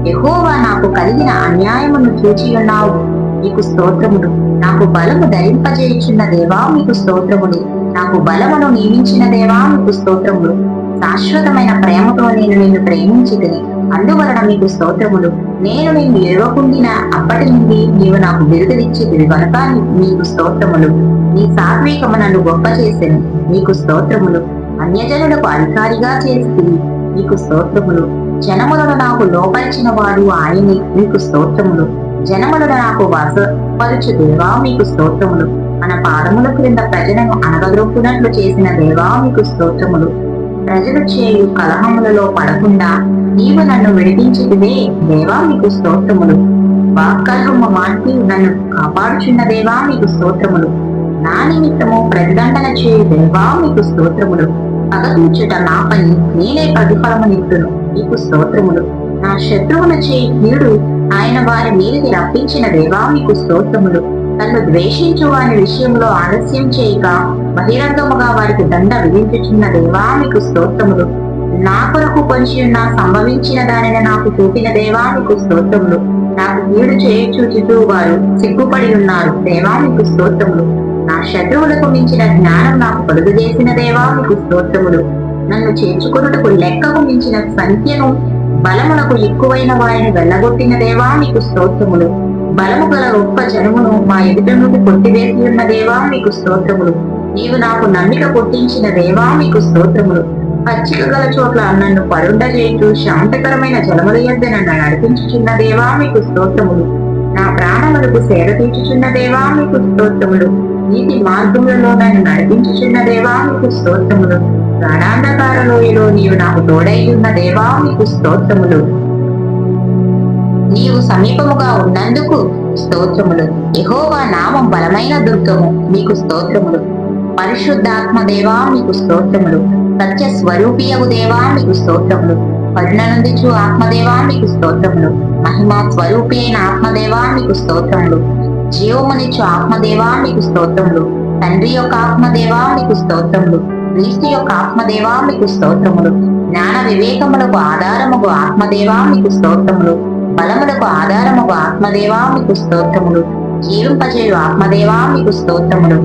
యెహోవా నాకు కలిగిన అన్యాయమును చూచి ఉన్నావు, మీకు స్తోత్రములు. నాకు బలము ధరింపజేయుచున్న దేవా, మీకు స్తోత్రములు. నాకు బలమును నియమించిన దేవా, మీకు స్తోత్రములు. శాశ్వతమైన ప్రేమతో నేను నిన్ను ప్రేమించితిని, అందువలన మీకు స్తోత్రములు. నేను నిన్ను ఎరవకుండిన అప్పటి నుండి నీవు నాకు బిరుదునిచ్చితివి కనుక మీకు స్తోత్రములు. నీ సాత్వికము నన్ను గొప్ప చేసెను, మీకు స్తోత్రములు. అన్యజనులకు అధికారిగా చేసితివి, మీకు స్తోత్రములు. జనములను నాకు లోపరిచిన వాడు ఆయనే, మీకు స్తోత్రములు. జనములను నాకు వశపరచు దేవా, మీకు స్తోత్రములు. మన పాదముల క్రింద ప్రజలను అనగదొక్కునట్లు చేసిన దేవా, మీకు స్తోత్రములు. ప్రజలు చేయు కలహములలో పడకుండా నీవు నన్ను విడిపించితివే దేవా, మీకు స్తోత్రములు. వాక్కలహము మాటి నన్ను కాపాడుచున్న దేవా, మీకు స్తోత్రములు. నా నిమిత్తము ప్రతిదండన చేయు దేవా, మీకు స్తోత్రములు. పగతీర్చుట నా పని, నేనే ప్రతిఫలమునిత్తును, మీకు స్తోత్రములు. నా శత్రువుల చేయి కీడు ఆయన వారి మీదకి రప్పించిన దేవా, మీకు స్తోత్రములు. తన్ను ద్వేషించు వారి విషయంలో ఆలస్యం చేయక బహిరంగముగా వారికి దండ విధించుచున్న దేవా, మీకు స్తోత్రములు. నా కొరకు పొంచి ఉన్న సంభవించిన దానిని నాకు చూపిన దేవా, మీకు స్తోత్రములు. నాకు కీడు చేయుచూచుతూ వారు సిగ్గుపడి ఉన్నారు దేవా, మీకు స్తోత్రములు. నా శత్రువులకు మించిన జ్ఞానం నాకు కలుగజేసిన దేవా, మీకు స్తోత్రములు. నన్ను చేర్చుకొనుటకు లెక్కకు మించిన సంఖ్యను బలమునకు ఎక్కువైన వారిని వెళ్ళగొట్టిన దేవా, మీకు స్తోత్రములు. బలము గల గొప్ప జనమును మా ఎదుట నుండి కొట్టివేసి ఉన్న దేవా, మీకు స్తోత్రములు. నీవు నాకు నమ్మిక పుట్టించిన దేవా, మీకు స్తోత్రములు. పచ్చిక గల చోట్ల నన్ను పరుండజేయు శాంతకరమైన జలముల యొద్ద నన్ను నడిపించుచున్న దేవా, మీకు స్తోత్రములు. నా ప్రాణములకు సేద తీర్చుచున్న దేవా, మీకు స్తోత్రములు. నీతి మార్గములలో నన్ను నడిపించుచున్న దేవా, మీకు స్తోత్రములు. గాఢాంధకార లోయలో నీవు నాకు తోడై ఉన్న దేవా, మీకు స్తోత్రములు. నీవు సమీపముగా ఉన్నందుకు స్తోత్రములు. యెహోవా నామం బలమైన దుర్గము, మీకు స్తోత్రములు. పరిశుద్ధాత్మ దేవా, మీకు స్తోత్రములు. సత్య స్వరూపియగు దేవా, మీకు స్తోత్రములు. కరుణనందించు ఆత్మదేవా మీకు స్తోత్రములు. మహిమా స్వరూపి అయిన ఆత్మదేవా మీకు స్తోత్రములు. జీవమునిచ్చు ఆత్మదేవా మీకు స్తోత్రములు. తండ్రి యొక్క ఆత్మదేవా మీకు స్తోత్రములు. క్రీస్తు యొక్క ఆత్మదేవా మీకు స్తోత్రములు. జ్ఞాన వివేకములకు ఆధారముగు ఆత్మదేవా మీకు స్తోత్రములు. బలములకు ఆధారముగు ఆత్మదేవా మీకు స్తోత్రములు. జీవింపజేయు ఆత్మదేవా మీకు స్తోత్రములు.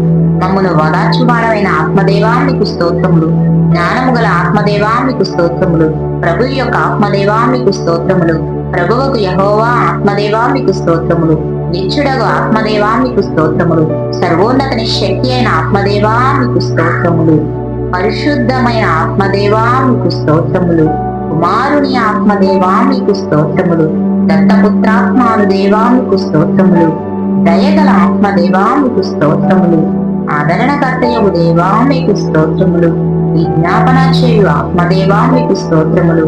మమ్మను వదార్చువాడమైన ఆత్మదేవా మీకు స్తోత్రములు. జ్ఞానము గల ఆత్మదేవా మీకు స్తోత్రములు. ప్రభు యొక్క ఆత్మదేవా మీకు స్తోత్రములు. ప్రభువుకు యెహోవా ఆత్మదేవా మీకు స్తోత్రములు. నిత్యుడగు ఆత్మదేవా మీకు స్తోత్రములు. సర్వోన్నతని శక్తి అయిన ఆత్మదేవా మీకు స్తోత్రములు. పరిశుద్ధమైన ఆత్మదేవా మీకు స్తోత్రములు. కుమారుని ఆత్మదేవా మీకు స్తోత్రములు. దత్తపుత్రాత్మాను దేవా మీకు స్తోత్రములు. దయగల ఆత్మదేవా మీకు స్తోత్రములు. ఆదరణకర్తయగు దేవా మీకు స్తోత్రములు. విజ్ఞాపన చేయు ఆత్మదేవా మీకు స్తోత్రములు.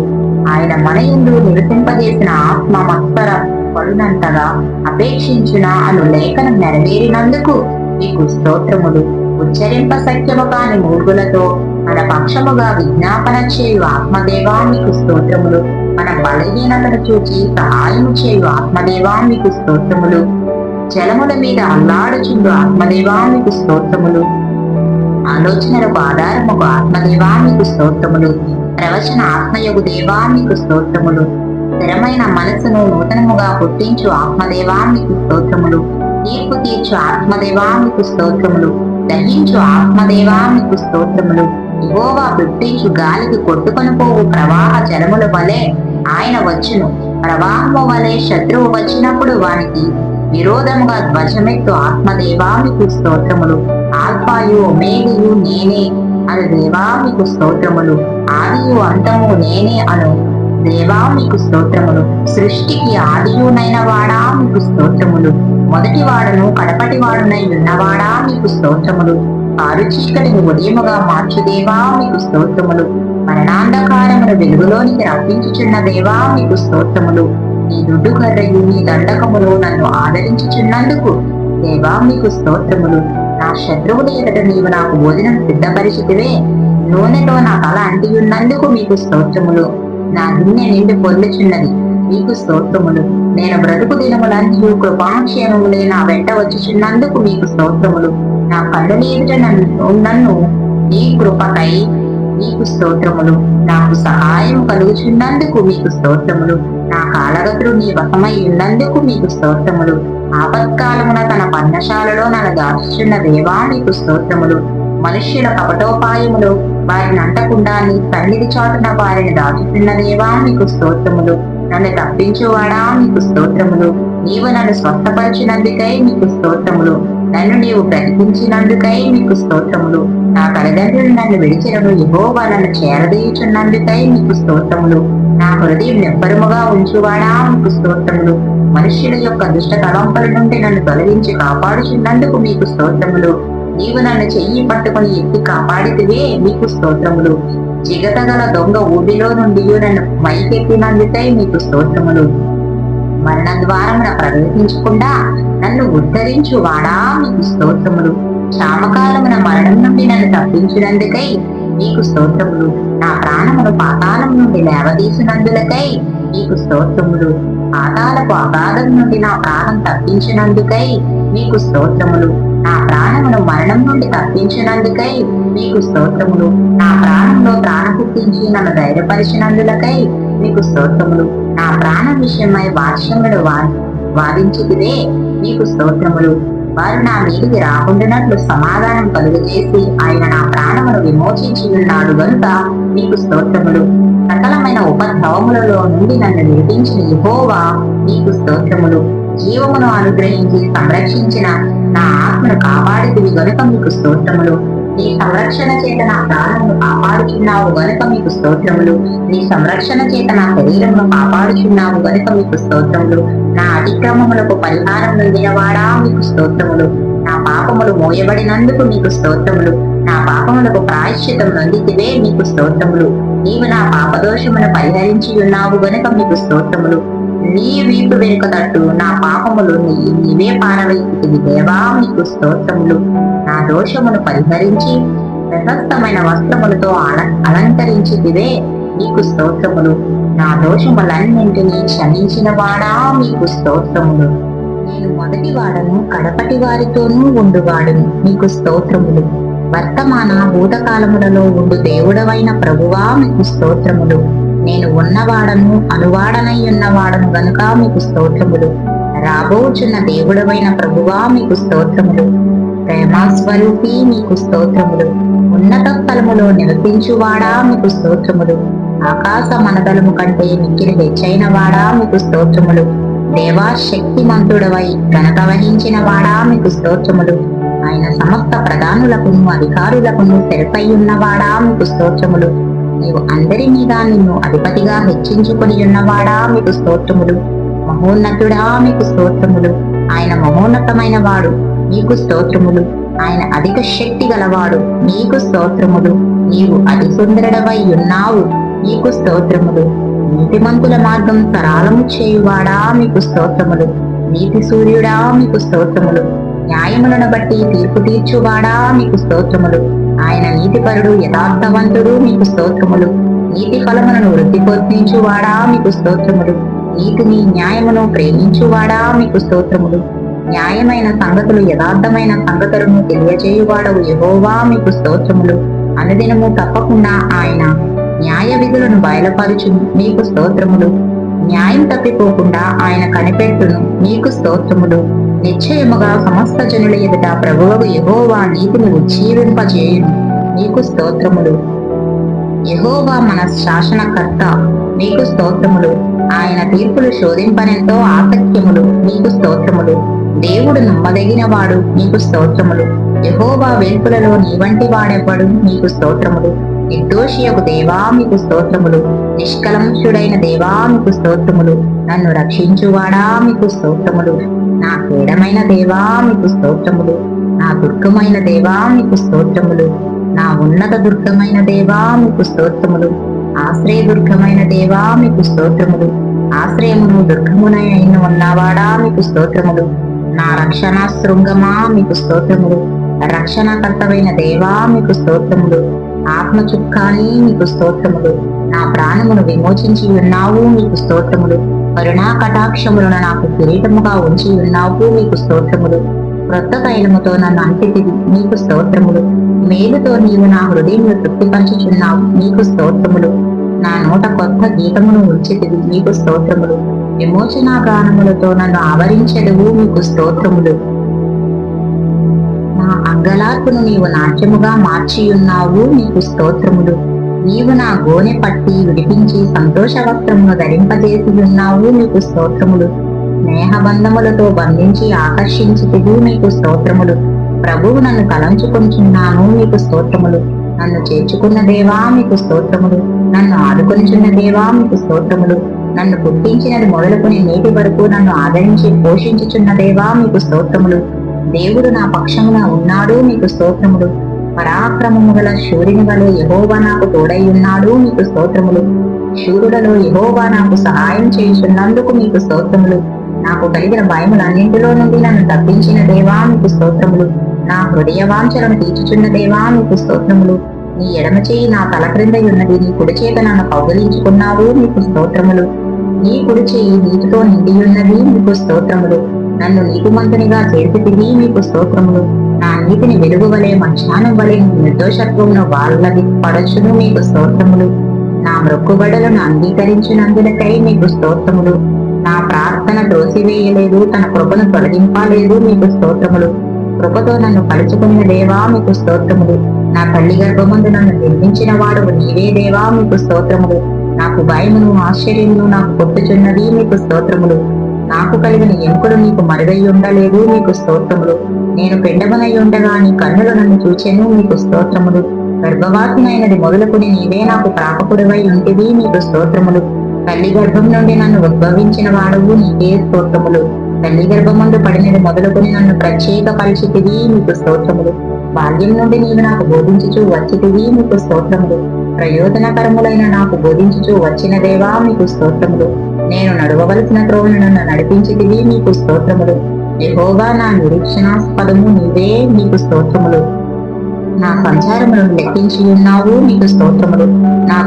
ఆయన మన యందు నివసింపజేసిన ఆత్మ మత్సర పడునంతగా అపేక్షించిన అను లేఖనం నెరవేరినందుకు మీకు స్తోత్రములు. ఉచ్చరింప సత్యము కాని మూర్ఖులతో మన పక్షముగా విజ్ఞాపన చేయు ఆత్మదేవా మీకు స్తోత్రములు. మన బలహీనతను చూచి సహాయము చేయు ఆత్మదేవా మీకు స్తోత్రములు. జలముల మీద అల్లాడుచుండు ఆత్మదేవా మీకు స్తోత్రములు. ఆలోచనలకు ఆధారముకు ఆత్మదేవా మీకు స్తోత్రములు. ప్రవచన ఆత్మయగు దేవా మీకు స్తోత్రములు. స్థిరమైన మనసును నూతనముగా పుట్టించు ఆత్మదేవా మీకు స్తోత్రములు. తీర్పు తీర్చు ఆత్మదేవా మీకు స్తోత్రములు. దహించు ఆత్మదేవా మీకు స్తోత్రములు. యెహోవా పుట్టించు గాలికి కొట్టుకొని పోవు ప్రవాహ జలముల వలె ఆయన వచ్చును. ప్రవాహము వలె శత్రువు వచ్చినప్పుడు వానికి విరోధముగా ధ్వజమెత్తు ఆత్మదేవా మీకు స్తోత్రములు. ఆల్ఫాయు ఒమేగయు నేనే అను దేవా మీకు స్తోత్రములు. ఆదియు అంతము నేనే అను దేవా మీకు స్తోత్రములు. సృష్టికి ఆదియునైన వాడా మీకు స్తోత్రములు. మొదటి వాడును కడపటి వాడునై ఉన్నవాడా మీకు స్తోత్రములు. కారు చీకటిని ఉదయముగా మార్చు దేవా మీకు స్తోత్రములు. మరణాంధకారమును వెలుగులోనికి రప్పించుచున్న దేవా మీకు స్తోత్రములు. నీ దుడ్డు కర్రయు నీ దండకములు నన్ను ఆదరించుచున్నందుకు దేవా మీకు స్తోత్రములు. నా శత్రువుల ఎదుట నీవు నాకు భోజనం సిద్ధపరిచితివే. నూనెతో నా తల అంటియున్నందుకు మీకు స్తోత్రములు. నా గిన్నె నిండి పొర్లుచున్నది మీకు స్తోత్రములు. నేను బ్రతుకు దినములన్నీ కృపాక్షేమములే నా వెంట వచ్చుచున్నందుకు మీకు స్తోత్రములు. నా కళ్ళ ఎదుట నన్ను నీ కృపకై మీకు స్తోత్రములు. నాకు సహాయం కలుగుచున్నందుకు మీకు స్తోత్రములు. నా కాలగతులు నీ వశమై ఉన్నందుకు మీకు స్తోత్రములు. ఆపత్కాలమున తన పర్ణశాలలో నన్ను దాచుచున్న దేవా మీకు స్తోత్రములు. మనుష్యుల కపటోపాయములు వారిని అంటకుండా నీ సన్నిధి చాటున వారిని దాచుతున్న దేవా మీకు స్తోత్రములు. నన్ను తప్పించువాడా మీకు స్తోత్రములు. నీవు నన్ను స్వస్థపరిచినందుకై మీకు స్తోత్రములు. నన్ను నీవు బ్రతికించినందుకై మీకు స్తోత్రములు. నా తల్లిదండ్రులు నన్ను విడిచినను యెహోవా నన్ను చేరదీయుచున్నందుకై మీకు స్తోత్రములు. నా హృదయం నిబ్బరముగా ఉంచువాడా మీకు స్తోత్రములు. మనుష్యుల యొక్క దుష్ట తలంపుల నుండి నన్ను తొలగించి కాపాడుచున్నందుకు మీకు స్తోత్రములు. నీవు నన్ను చెయ్యి పట్టుకుని ఎత్తి కాపాడితివే మీకు స్తోత్రములు. జిగటగల దొంగ ఊబిలో నుండి నన్ను మైకెత్తినందుకై మీకు స్తోత్రములు. మరణ ద్వారమున ప్రవేశించకుండా నన్ను ఉద్ధరించు వాడా మీకు స్తోత్రములు. క్షామకాలమున మరణం నుండి నన్ను తప్పించినందుకై మీకు స్తోత్రములు. నా ప్రాణమును పాతాళం నుండి లేవదీసినందులకై మీకు స్తోత్రములు. పాతాళపు అగాధం నుండి నా ప్రాణం తప్పించినందుకై మీకు స్తోత్రములు. నా ప్రాణమును మరణం నుండి తప్పించినందుకై మీకు స్తోత్రములు. నా ప్రాణంలో ప్రాణ పుట్టించి నన్ను ధైర్యపరిచినందులకై మీకు స్తోత్రములు. నా ప్రాణం విషయమై వాత్సల్యమును వాదించితివే మీకు స్తోత్రములు. వారు నా మీదికి రాకుండానట్లు సమాధానం కలుగజేసి ఆయన నా ప్రాణమును విమోచించి ఉన్నాడు గనుక మీకు స్తోత్రములు. సకలమైన ఉపద్రవములలో నుండి నన్ను విడిపించిన యెహోవా మీకు స్తోత్రములు. జీవమును అనుగ్రహించి సంరక్షించిన నా ఆత్మను కాపాడితివి గనుక మీకు స్తోత్రములు. నీ సంరక్షణ చేత నా ప్రాణమును కాపాడుచున్నావు గనుక మీకు స్తోత్రములు. నీ సంరక్షణ చేత నా శరీరమును కాపాడుచున్నావు గనుక మీకు స్తోత్రములు. నా అతిక్రమములకు పరిహారం నొందినవాడా మీకు స్తోత్రములు. నా పాపములు మోయబడినందుకు మీకు స్తోత్రములు. నా పాపములకు ప్రాయశ్చితం నొందితివే మీకు స్తోత్రములు. నీవు నా పాపదోషమును పరిహరించి ఉన్నావు గనుక మీకు స్తోత్రములు. నీ వీపు వెనుక తట్టు నా పాపములు నీవే పారవేసితివి దేవా మీకు స్తోత్రములు. నా దోషమును పరిహరించి ప్రశస్తమైన వస్త్రములతో అలంకరించితివే మీకు స్తోత్రములు. నా దోషములన్నింటినీ క్షమించిన వాడా మీకు స్తోత్రములు. నేను మొదటి వాడను, కడపటి వారితోనూ ఉండువాడును, మీకు స్తోత్రములు. వర్తమాన భూతకాలములలో ఉండు దేవుడవైన ప్రభువా మీకు స్తోత్రములు. నేను ఉన్నవాడను, అనువాడనై ఉన్నవాడను గనుక మీకు స్తోత్రములు. రాబోచున్న దేవుడవైన ప్రభువా మీకు స్తోత్రములు. ప్రేమాస్వరూపి మీకు స్తోత్రములు. ఉన్నత స్థలములో నివసించువాడా మీకు స్తోత్రములు. ఆకాశ మనదలము కంటే మిక్కిలి హెచ్చైన వాడా మీకు స్తోత్రములు. దేవా శక్తిమంతుడవై ఘనత వహించిన వాడా మీకు స్తోత్రములు. ఆయన సమస్త ప్రధానులకును అధికారులకును తెరపై ఉన్నవాడా మీకు స్తోత్రములు. నీవు అందరి మీద నిన్ను అధిపతిగా హెచ్చించుకొని ఉన్నవాడా మీకు స్తోత్రములు. మహోన్నతుడా మీకు స్తోత్రములు. ఆయన మహోన్నతమైన వాడు, మీకు స్తోత్రములు. ఆయన అధిక శక్తి గలవాడు, మీకు స్తోత్రములు. నీవు అతి సుందరుడవై ఉన్నావు, మీకు స్తోత్రములు. నీతిమంతుల మార్గం సరళము చేయువాడా మీకు స్తోత్రములు. నీతి సూర్యుడా మీకు స్తోత్రములు. న్యాయములను బట్టి తీర్పు తీర్చువాడా మీకు స్తోత్రములు. ఆయన నీతిపరుడు యథార్థవంతుడు, మీకు స్తోత్రములు. నీతి ఫలములను వృద్ధి పొందించువాడా మీకు స్తోత్రములు. నీతిని న్యాయమును ప్రేమించువాడా మీకు స్తోత్రములు. న్యాయమైన సంగతులు యథార్థమైన సంగతులను తెలియజేయువాడవు యెహోవా మీకు స్తోత్రములు. అనుదినము తప్పకుండా ఆయన న్యాయ విధులను బయలుపరుచును, మీకు స్తోత్రములు. న్యాయం తప్పిపోకుండా ఆయన కనిపెట్టును, మీకు స్తోత్రములు. నిశ్చయముగా సమస్త జనుల ఎదుట ప్రభువగు యెహోవా నీతిని ఉజ్జీవింపజేయును, మీకు స్తోత్రములు. యెహోవా మన శాసనకర్త, మీకు స్తోత్రములు. ఆయన తీర్పులు శోధింపనెంతో ఆసక్యములు, మీకు స్తోత్రములు. దేవుడు నమ్మదగిన వాడు, మీకు స్తోత్రములు. యెహోవా వేల్పులలో నీ వంటి వాడెవ్వడు, మీకు స్తోత్రములు. నిర్దోషియకు దేవా మీకు స్తోత్రములు. నిష్కలంషుడైన దేవా మీకు స్తోత్రములు. నన్ను రక్షించువాడా మీకు స్తోత్రములు. నా కేడమైన దేవా మీకు స్తోత్రములు. నా దుర్గమైన దేవా మీకు స్తోత్రములు. నా ఉన్నత దుర్గమైన దేవా మీకు స్తోత్రములు. ఆశ్రయ దుర్గమైన దేవా మీకు స్తోత్రములు. ఆశ్రయమును దుర్గమునై ఉన్నవాడా మీకు స్తోత్రములు. నా రక్షణ శృంగమా మీకు స్తోత్రములు. రక్షణకర్తమైన దేవా మీకు స్తోత్రములు. ఆత్మ చుక్కాని మీకు స్తోత్రములు. నా ప్రాణమును విమోచించి ఉన్నావు, మీకు స్తోత్రములు. కరుణా కటాక్షములను నాకు కిరీటముగా ఉంచి ఉన్నావు, మీకు స్తోత్రములు. క్రొత్త తైలముతో నన్ను అంటితివి, మీకు స్తోత్రములు. మేలుతో నీవు నా హృదయమును తృప్తిపరచుచున్నావు, మీకు స్తోత్రములు. నా నోట కొత్త గీతమును ఉంచితివి, మీకు స్తోత్రములు. విమోచనా గానములతో నన్ను ఆవరించెదవు, మీకు స్తోత్రములు. నా అంగలార్పును నీవు నాట్యముగా మార్చియున్నావు, నీకు స్తోత్రములు. నీవు నా గోనె పట్టి విడిపించి సంతోష వస్త్రమును ధరింపజేసి ఉన్నావు, మీకు స్తోత్రములు. స్నేహబంధములతో బంధించి ఆకర్షించితివి, మీకు స్తోత్రములు. ప్రభువు నన్ను తలంచుకొనిచున్నాను, మీకు స్తోత్రములు. నన్ను చేర్చుకున్న దేవా మీకు స్తోత్రములు. నన్ను ఆదుకొనిచున్న దేవా మీకు స్తోత్రములు. నన్ను పుట్టించినది మొదలుకొని నేటి వరకు నన్ను ఆదరించి పోషించుచున్న దేవా మీకు స్తోత్రములు. దేవుడు నా పక్షమున ఉన్నాడు, మీకు స్తోత్రములు. పరాక్రమము గల శూరుని వలె యెహోవా నాకు తోడై ఉన్నాడు, మీకు స్తోత్రములు. శూరులలో యెహోవా నాకు సహాయం చేయుచున్నందుకు మీకు స్తోత్రములు. నాకు కలిగిన భయములన్నింటిలో నుండి నన్ను తప్పించిన దేవా మీకు స్తోత్రములు. నా హృదయ వాంఛలను తీర్చుచున్న దేవా మీకు స్తోత్రములు. నీ ఎడమ చేయి నా తల క్రింద ఉన్నది, నీ కుడి చేత నన్ను కౌగిలించుకున్నావు, మీకు స్తోత్రములు. నీ కుడి చేయి నీటితో నిండి ఉన్నది, మీకు స్తోత్రములు. నన్ను నీతిమంతునిగా చేసితివి, మీకు స్తోత్రములు. నా నీతిని వెలుగు వలె మధ్యాహ్నం వలె నిర్దోషత్వమును వాళ్ళది పడచును, మీకు స్తోత్రములు. నా మొక్కుబడులను అంగీకరించినందులకై మీకు స్తోత్రములు. నా ప్రార్థన త్రోసివేయలేదు, తన కృపను తొలగింపలేదు, మీకు స్తోత్రములు. కృపతో నన్ను కలుచుకున్న దేవా మీకు స్తోత్రములు. నా తల్లి గర్భమందు నన్ను నిర్మించిన వాడు నీవే దేవా మీకు స్తోత్రములు. నాకు భయమును ఆశ్చర్యమును నాకు కొట్టుచున్నది, మీకు స్తోత్రములు. నాకు కలిగిన ఎముకలు నీకు మరుగై ఉండలేదు, మీకు స్తోత్రములు. నేను పెండమనై ఉండగా నీ కన్నులు నన్ను చూచెను, మీకు స్తోత్రములు. గర్భవాసినైనది మొదలుకుని నీవే నాకు ప్రాపకుడివై ఉంటివి, మీకు స్తోత్రములు. తల్లి గర్భం నుండి నన్ను ఉద్భవించిన వాడవు, నీకే స్తోత్రములు. తల్లి గర్భమందు పడినది మొదలుకొని నన్ను ప్రత్యేక పరిచితివి, మీకు స్తోత్రములు. బాల్యం నుండి నీవు నాకు బోధించుచూ వచ్చితివి, మీకు స్తోత్రములు. ప్రయోజనకరములైన నాకు బోధించుచూ వచ్చిన దేవా మీకు స్తోత్రములు. నేను నడవవలసిన త్రోవను నన్ను నడిపించితివి, మీకు స్తోత్రములు. యెహోవా నా నిరీక్షణాస్పదము నీవే, మీకు స్తోత్రములు. నా సంచారములను లెక్కించి ఉన్నావు, మీకు స్తోత్రములు. నా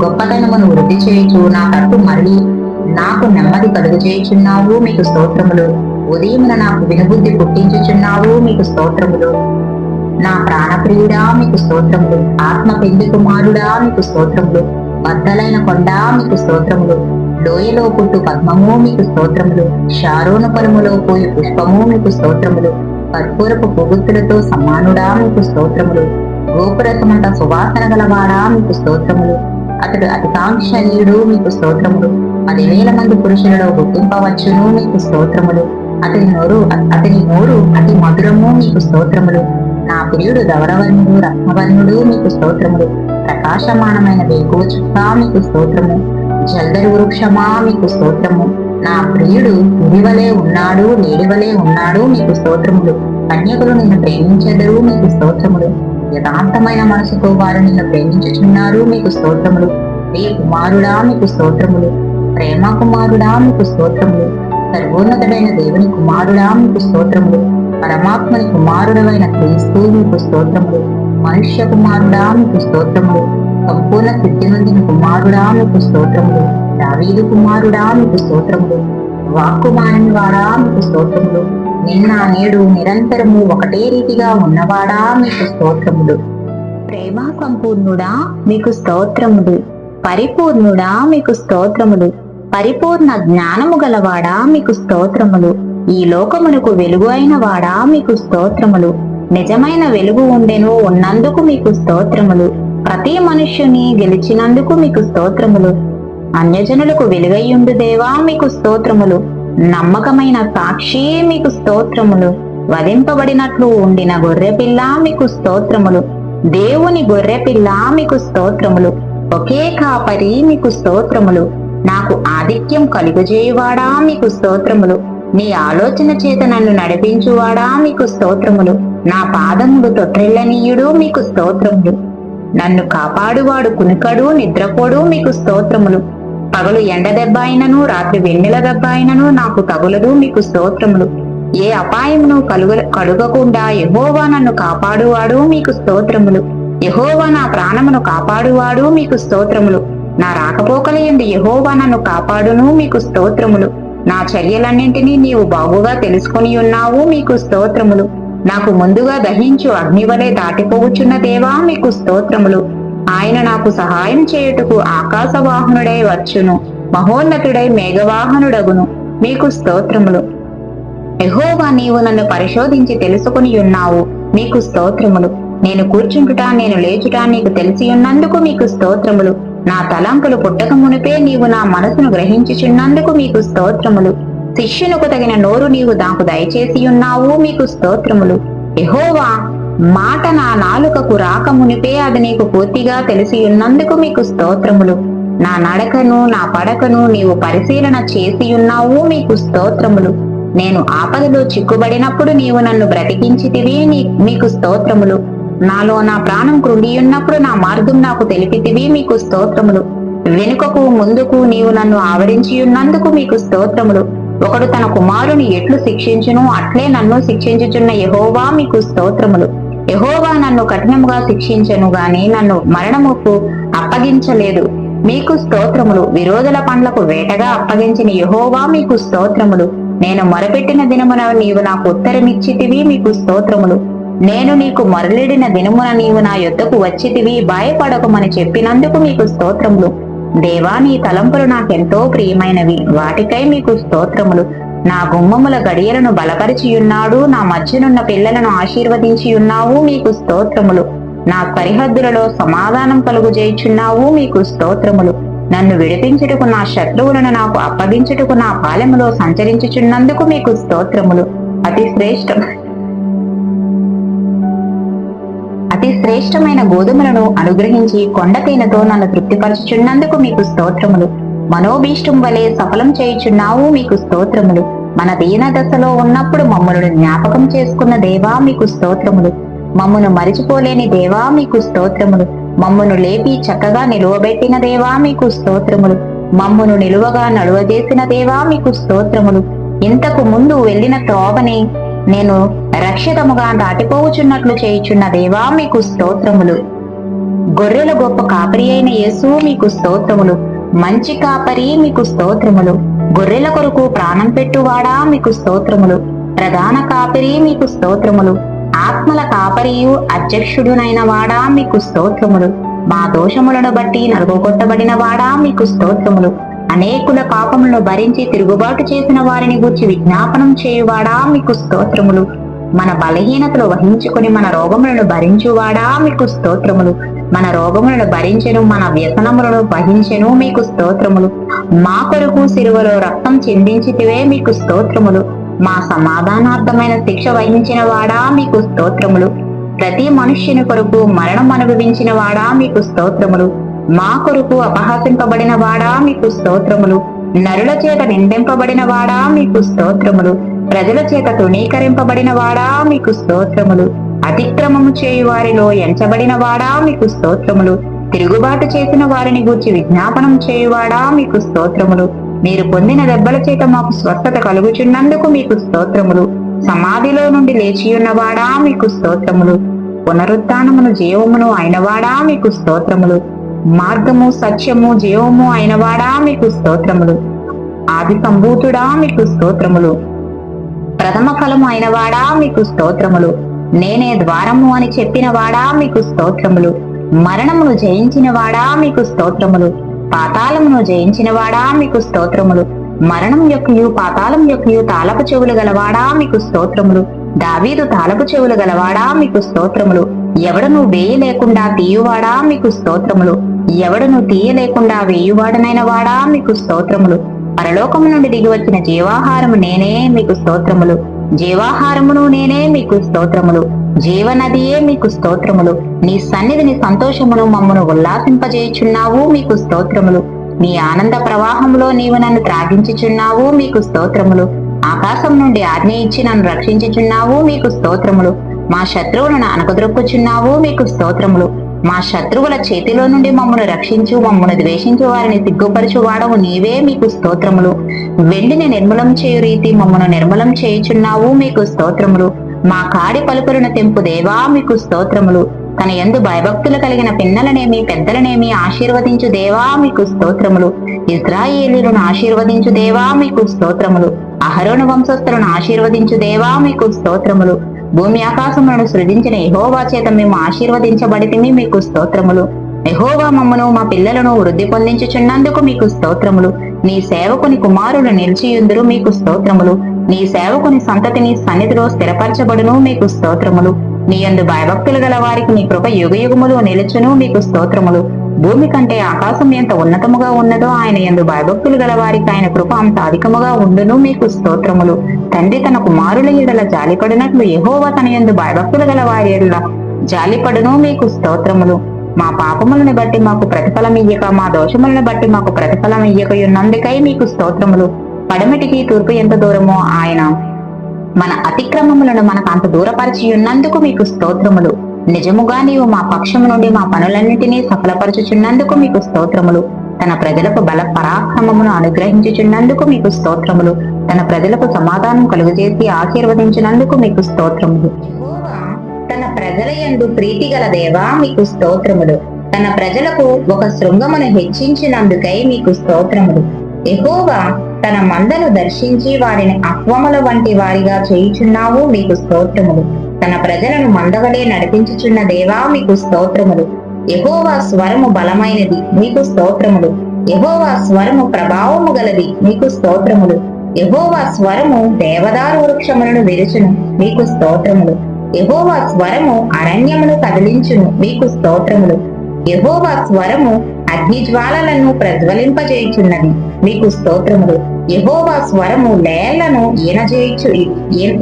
గొప్పతనమును వృద్ధి చేయుచు నా తట్టు మరలి నాకు నెమ్మది కలుగు చేయుచున్నావు, మీకు స్తోత్రములు. ఉదయమున నాకు వినుబుద్ధి పుట్టించుచున్నావు, మీకు స్తోత్రములు. నా ప్రాణప్రియుడా, మీకు స్తోత్రములు. ఆత్మ పెంది కుమారుడా, మీకు స్తోత్రములు. బద్దలైన కొండ, మీకు స్తోత్రములు. లోయలో పుట్టు పద్మము, మీకు స్తోత్రములు. షారోను పొలములో పోయి పుష్పము, మీకు స్తోత్రములు. కర్పూరపు పొగుత్తులతో సమానుడా, మీకు స్తోత్రములు. గోపురసమంత సువాసన గలవాడా, మీకు స్తోత్రములు. అతడు అతికాంక్షణీయుడు, మీకు స్తోత్రములు. 10,000 మంది పురుషులలో గుర్తింపవచ్చును, మీకు స్తోత్రములు. అతని నోరు అతి మధురము, మీకు స్తోత్రములు. నా ప్రియుడు ధవరవర్ణుడు, రత్నవర్ణుడు, మీకు స్తోత్రములు. ప్రకాశమానమైన వేకువ చుక్క, మీకు స్తోత్రము. జల్దరి వృక్షమా, మీకు స్తోత్రము. నా ప్రియుడు ఉరివలే ఉన్నాడు, లేడివలే ఉన్నాడు, మీకు స్తోత్రములు. కన్యకులు నిన్ను ప్రేమించెదరు, మీకు స్తోత్రములు. యథార్థమైన మనసుతో వారు నిన్ను ప్రేమించుచున్నారు, మీకు స్తోత్రములు. ప్రియ కుమారుడా, మీకు స్తోత్రములు. ప్రేమ కుమారుడా, మీకు స్తోత్రములు. సర్వోన్నతుడైన దేవుని కుమారుడా, మీకు స్తోత్రములు. పరమాత్మని కుమారుడమైన క్రీస్తు, మీకు స్తోత్రములు. మనుష్య కుమారుడా, మీకు స్తోత్రములు. సంపూర్ణ సిద్ధిమంతుని కుమారుడా, మీకు స్తోత్రములు. దావీదు కుమారుడా, మీకు స్తోత్రములు. వాక్కు మానని వాడా, మీకు స్తోత్రములు. నిన్న నేడు నిరంతరము ఒకటే రీతిగా ఉన్నవాడా, మీకు స్తోత్రములు. ప్రేమ సంపూర్ణుడా, మీకు స్తోత్రములు. పరిపూర్ణుడా, మీకు స్తోత్రములు. పరిపూర్ణ జ్ఞానము గలవాడా, మీకు స్తోత్రములు. ఈ లోకమునకు వెలుగు అయిన వాడా, మీకు స్తోత్రములు. నిజమైన వెలుగు ఉండెను, ఉన్నందుకు మీకు స్తోత్రములు. ప్రతి మనుష్యుని గెలిచినందుకు మీకు స్తోత్రములు. అన్యజనులకు వెలుగయ్యుండు దేవా, మీకు స్తోత్రములు. నమ్మకమైన సాక్షి, మీకు స్తోత్రములు. వధింపబడినట్లు ఉండిన గొర్రెపిల్ల, మీకు స్తోత్రములు. దేవుని గొర్రెపిల్ల, మీకు స్తోత్రములు. ఒకే కాపరి, మీకు స్తోత్రములు. నాకు ఆధిక్యం కలుగజేయువాడా, మీకు స్తోత్రములు. నీ ఆలోచన చేత నన్ను నడిపించువాడా, మీకు స్తోత్రములు. నా పాదములు తొట్రెళ్ళనీయుడు, మీకు స్తోత్రములు. నన్ను కాపాడువాడు కునుకడు, నిద్రపోడు, మీకు స్తోత్రములు. పగలు ఎండ దెబ్బ అయినను, రాత్రి వెన్నెల దెబ్బ అయినను నాకు తగులదు, మీకు స్తోత్రములు. ఏ అపాయమును కలుగకుండా యెహోవా నన్ను కాపాడువాడు, మీకు స్తోత్రములు. యెహోవా నా ప్రాణమును కాపాడువాడు, మీకు స్తోత్రములు. నా రాకపోకలయందు యెహోవా నన్ను కాపాడును, మీకు స్తోత్రములు. నా చర్యలన్నింటినీ నీవు బాగుగా తెలుసుకుని ఉన్నావు, మీకు స్తోత్రములు. నాకు ముందుగా దహించు అగ్నివలే దాటిపోవచ్చున్న దేవా, మీకు స్తోత్రములు. ఆయన నాకు సహాయం చేయుటకు ఆకాశవాహనుడై వచ్చును, మహోన్నతుడై మేఘవాహనుడగును, మీకు స్తోత్రములు. యెహోవా, నీవు నన్ను పరిశోధించి తెలుసుకుని ఉన్నావు, మీకు స్తోత్రములు. నేను కూర్చుంటుట, నేను లేచుట నీకు తెలిసి ఉన్నందుకు మీకు స్తోత్రములు. నా తలంపులు పుట్టక మునిపే నీవు నా మనసును గ్రహించుచున్నందుకు మీకు స్తోత్రములు. శిష్యునకు తగిన నోరు నీవు నాకు దయచేసి ఉన్నావు, మీకు స్తోత్రములు. యెహోవా, మాట నా నాలుకకు రాక మునిపే అది నీకు పూర్తిగా తెలిసి ఉన్నందుకు మీకు స్తోత్రములు. నా నడకను నా పడకను నీవు పరిశీలన చేసి ఉన్నావు, మీకు స్తోత్రములు. నేను ఆపదలో చిక్కుబడినప్పుడు నీవు నన్ను బ్రతికించితివి, మీకు స్తోత్రములు. నాలో నా ప్రాణం కృంగియున్నప్పుడు నా మార్గం నాకు తెలిపితివి, మీకు స్తోత్రములు. వెనుకకు ముందుకు నీవు నన్ను ఆవరించి ఉన్నందుకు మీకు స్తోత్రములు. ఒకడు తన కుమారుని ఎట్లు శిక్షించును అట్లే నన్ను శిక్షించుచున్న యెహోవా, మీకు స్తోత్రములు. యెహోవా నన్ను కఠినముగా శిక్షించను గాని నన్ను మరణముకు అప్పగించలేదు, మీకు స్తోత్రములు. విరోధుల పండ్లకు వేటగా అప్పగించిన యెహోవా, మీకు స్తోత్రములు. నేను మొరపెట్టిన దినమున నీవు నాకు ఉత్తరమిచ్చితివి, మీకు స్తోత్రములు. నేను నీకు మొరలిడిన దినమున నీవు నా యొద్దకు వచ్చితివి, భయపడకమని చెప్పినందుకు మీకు స్తోత్రములు. దేవా, నీ తలంపులు నాకెంతో ప్రియమైనవి, వాటికై మీకు స్తోత్రములు. నా గుమ్మముల గడియలను బలపరిచియున్నాడు, నా మధ్యనున్న పిల్లలను ఆశీర్వదించియున్నావు, మీకు స్తోత్రములు. నా సరిహద్దులలో సమాధానం కలుగుజేయుచున్నావు, మీకు స్తోత్రములు. నన్ను విడిపించుటకు నా శత్రువులను నాకు అప్పగించుటకు నా పాలెములో సంచరించుచున్నందుకు మీకు స్తోత్రములు. అతి శ్రేష్టమైన గోధుమలను అనుగ్రహించి కొండ తేనెతో నన్ను తృప్తిపరచుచున్నందుకు మీకు స్తోత్రములు. మనోభీష్టం వలె సఫలం చేయుచున్నావు, మీకు స్తోత్రములు. మన దీన దశలో ఉన్నప్పుడు మమ్మలను జ్ఞాపకం చేసుకున్న దేవా, మీకు స్తోత్రములు. మమ్మను మరిచిపోలేని దేవా, మీకు స్తోత్రములు. మమ్మను లేపి చక్కగా నిలువబెట్టిన దేవా, మీకు స్తోత్రములు. మమ్మను నిలువగా నడువజేసిన దేవా, మీకు స్తోత్రములు. ఇంతకు ముందు వెళ్లిన త్రోవని నేను రక్షితముగా దాటిపోవుచున్నట్లు చేయుచున్న దేవా మీకు స్తోత్రములు. గొర్రెల గొప్ప కాపరి అయిన యేసు మీకు స్తోత్రములు. మంచి కాపరి మీకు స్తోత్రములు. గొర్రెల కొరకు ప్రాణం పెట్టువాడా మీకు స్తోత్రములు. ప్రధాన కాపరి మీకు స్తోత్రములు. ఆత్మల కాపరియు అధ్యక్షుడునైన వాడా మీకు స్తోత్రములు. మా దోషములను బట్టి నలుగొట్టబడిన వాడా మీకు స్తోత్రములు. అనేకుల పాపములను భరించి తిరుగుబాటు చేసిన వారిని గూర్చి విజ్ఞాపనం చేయువాడా మీకు స్తోత్రములు. మన బలహీనతలు వహించుకుని మన రోగములను భరించువాడా మీకు స్తోత్రములు. మన రోగములను భరించెను, మన వ్యసనములను వహించెను మీకు స్తోత్రములు. మా కొరకు సిలువలో రక్తం చిందించితివే మీకు స్తోత్రములు. మా సమాధానార్థమైన శిక్ష వహించిన వాడా మీకు స్తోత్రములు. ప్రతి మనుష్యుని కొరకు మరణం అనుభవించిన వాడా మీకు స్తోత్రములు. మా కొరకు అపహాసింపబడిన వాడా మీకు స్తోత్రములు. నరుల చేత నిందింపబడిన వాడా మీకు స్తోత్రములు. ప్రజల చేత తృణీకరింపబడిన వాడా మీకు స్తోత్రములు. అతిక్రమము చేయు వారిలో ఎంచబడిన వాడా మీకు స్తోత్రములు. తిరుగుబాటు చేసిన వారిని గూర్చి విజ్ఞాపనం చేయువాడా మీకు స్తోత్రములు. మీరు పొందిన దెబ్బల చేత మాకు స్వస్థత కలుగుచున్నందుకు మీకు స్తోత్రములు. సమాధిలో నుండి లేచియున్నవాడా మీకు స్తోత్రములు. పునరుత్థానమును జీవమును అయినవాడా మీకు స్తోత్రములు. మార్గము సత్యము జీవము అయినవాడా మీకు స్తోత్రములు. ఆది సంభూతుడా మీకు స్తోత్రములు. ప్రథమ ఫలము అయినవాడా మీకు స్తోత్రములు. నేనే ద్వారము అని చెప్పినవాడా మీకు స్తోత్రములు. మరణమును జయించిన వాడా మీకు స్తోత్రములు. పాతాళమును జయించిన వాడా మీకు స్తోత్రములు. మరణం యొక్కయు పాతాళం యొక్కయు తాళపు చెవులు గలవాడా మీకు స్తోత్రములు. దావీదు తాళపు చెవులు గలవాడా మీకు స్తోత్రములు. ఎవడను వేయలేకుండా తీయువాడా మీకు స్తోత్రములు. ఎవడను తీయలేకుండా వేయువాడనైన వాడా మీకు స్తోత్రములు. పరలోకము నుండి దిగి వచ్చిన జీవాహారము నేనే మీకు స్తోత్రములు. జీవాహారమును నేనే మీకు స్తోత్రములు. జీవనదియే మీకు స్తోత్రములు. నీ సన్నిధిని సంతోషమును మమ్మను ఉల్లాసింపజేయుచున్నావు మీకు స్తోత్రములు. నీ ఆనంద ప్రవాహములో నీవు నన్ను త్రాగించుచున్నావు మీకు స్తోత్రములు. ఆకాశం నుండి ఆజ్ఞ ఇచ్చి నన్ను రక్షించుచున్నావు మీకు స్తోత్రములు. మా శత్రువులను అనకదొక్కుచున్నావు మీకు స్తోత్రములు. మా శత్రువుల చేతిలో నుండి మమ్మను రక్షించు, మమ్మను ద్వేషించు వారిని సిగ్గుపరచు వాడవు నీవే మీకు స్తోత్రములు. వెండిని నిర్మూలం చేయు రీతి మమ్మను నిర్మూలం చేయుచున్నావు మీకు స్తోత్రములు. మా కాడి పలుకులను తెంపు దేవా మీకు స్తోత్రములు. తన యందు భయభక్తులు కలిగిన పిన్నలనేమి పెద్దలనేమి ఆశీర్వదించు దేవా మీకు స్తోత్రములు. ఇశ్రాయేలీయులను ఆశీర్వదించు దేవా మీకు స్తోత్రములు. అహరోను వంశస్థులను ఆశీర్వదించు దేవా మీకు స్తోత్రములు. భూమి ఆకాశములను సృజించిన యెహోవా చేత మేము ఆశీర్వదించబడితిమి మీకు స్తోత్రములు. యెహోవా మమ్మను మా పిల్లలను వృద్ధి పొందించుచున్నందుకు మీకు స్తోత్రములు. నీ సేవకుని కుమారులు నిలిచియుందురు మీకు స్తోత్రములు. నీ సేవకుని సంతతిని సన్నిధిలో స్థిరపరచబడును మీకు స్తోత్రములు. నీ యందు భయభక్తులు గల వారికి నీ కృప యుగయుగములు నిలుచును మీకు స్తోత్రములు. భూమి కంటే ఆకాశం ఎంత ఉన్నతముగా ఉన్నదో ఆయన యందు భయభక్తులు గల వారికి ఆయన కృప అంత అధికముగా ఉండును మీకు స్తోత్రములు. తండ్రి తన కుమారుల ఎడల జాలిపడినట్లు యెహోవా తన యందు భయభక్తులు గల వారి ఎడల జాలిపడును మీకు స్తోత్రములు. మా పాపములను బట్టి మాకు ప్రతిఫలం ఇయ్యక, మా దోషములను బట్టి మాకు ప్రతిఫలం ఇయ్యకయున్నందుకై మీకు స్తోత్రములు. పడమటికి తూర్పు ఎంత దూరమో ఆయన మన అతిక్రమములను మనకు అంత దూరపరిచి ఉన్నందుకు మీకు స్తోత్రములు. నిజముగా నీవు మా పక్షము నుండి మా పనులన్నిటినీ సఫలపరచుచున్నందుకు మీకు స్తోత్రములు. తన ప్రజలకు బల పరాక్రమమును అనుగ్రహించుచున్నందుకు మీకు స్తోత్రములు. తన ప్రజలకు సమాధానం కలుగజేసి ఆశీర్వదించినందుకు మీకు స్తోత్రములు. తన ప్రజల యందు ప్రీతి గల దేవా మీకు స్తోత్రములు. తన ప్రజలకు ఒక శృంగమును హెచ్చించినందుకై మీకు స్తోత్రములు. యెహోవా తన మందను దర్శించి వారిని అశ్వముల వంటి వారిగా చేయుచున్నావు మీకు స్తోత్రములు. తన ప్రజలను మందవలే నడిపించుచున్న దేవా మీకు స్తోత్రములు. యెహోవా స్వరము బలమైనది మీకు స్తోత్రములు. యెహోవా స్వరము ప్రభావము గలది మీకు స్తోత్రములు. యెహోవా స్వరము దేవదారు వృక్షములను విరుచును మీకు స్తోత్రములు. యెహోవా స్వరము అరణ్యమును కదిలించును మీకు స్తోత్రములు. యెహోవా స్వరము అగ్నిజ్వాలలను ప్రజ్వలింపజేయుచున్నది మీకు స్తోత్రములు. యెహోవా స్వరము లేళ్లను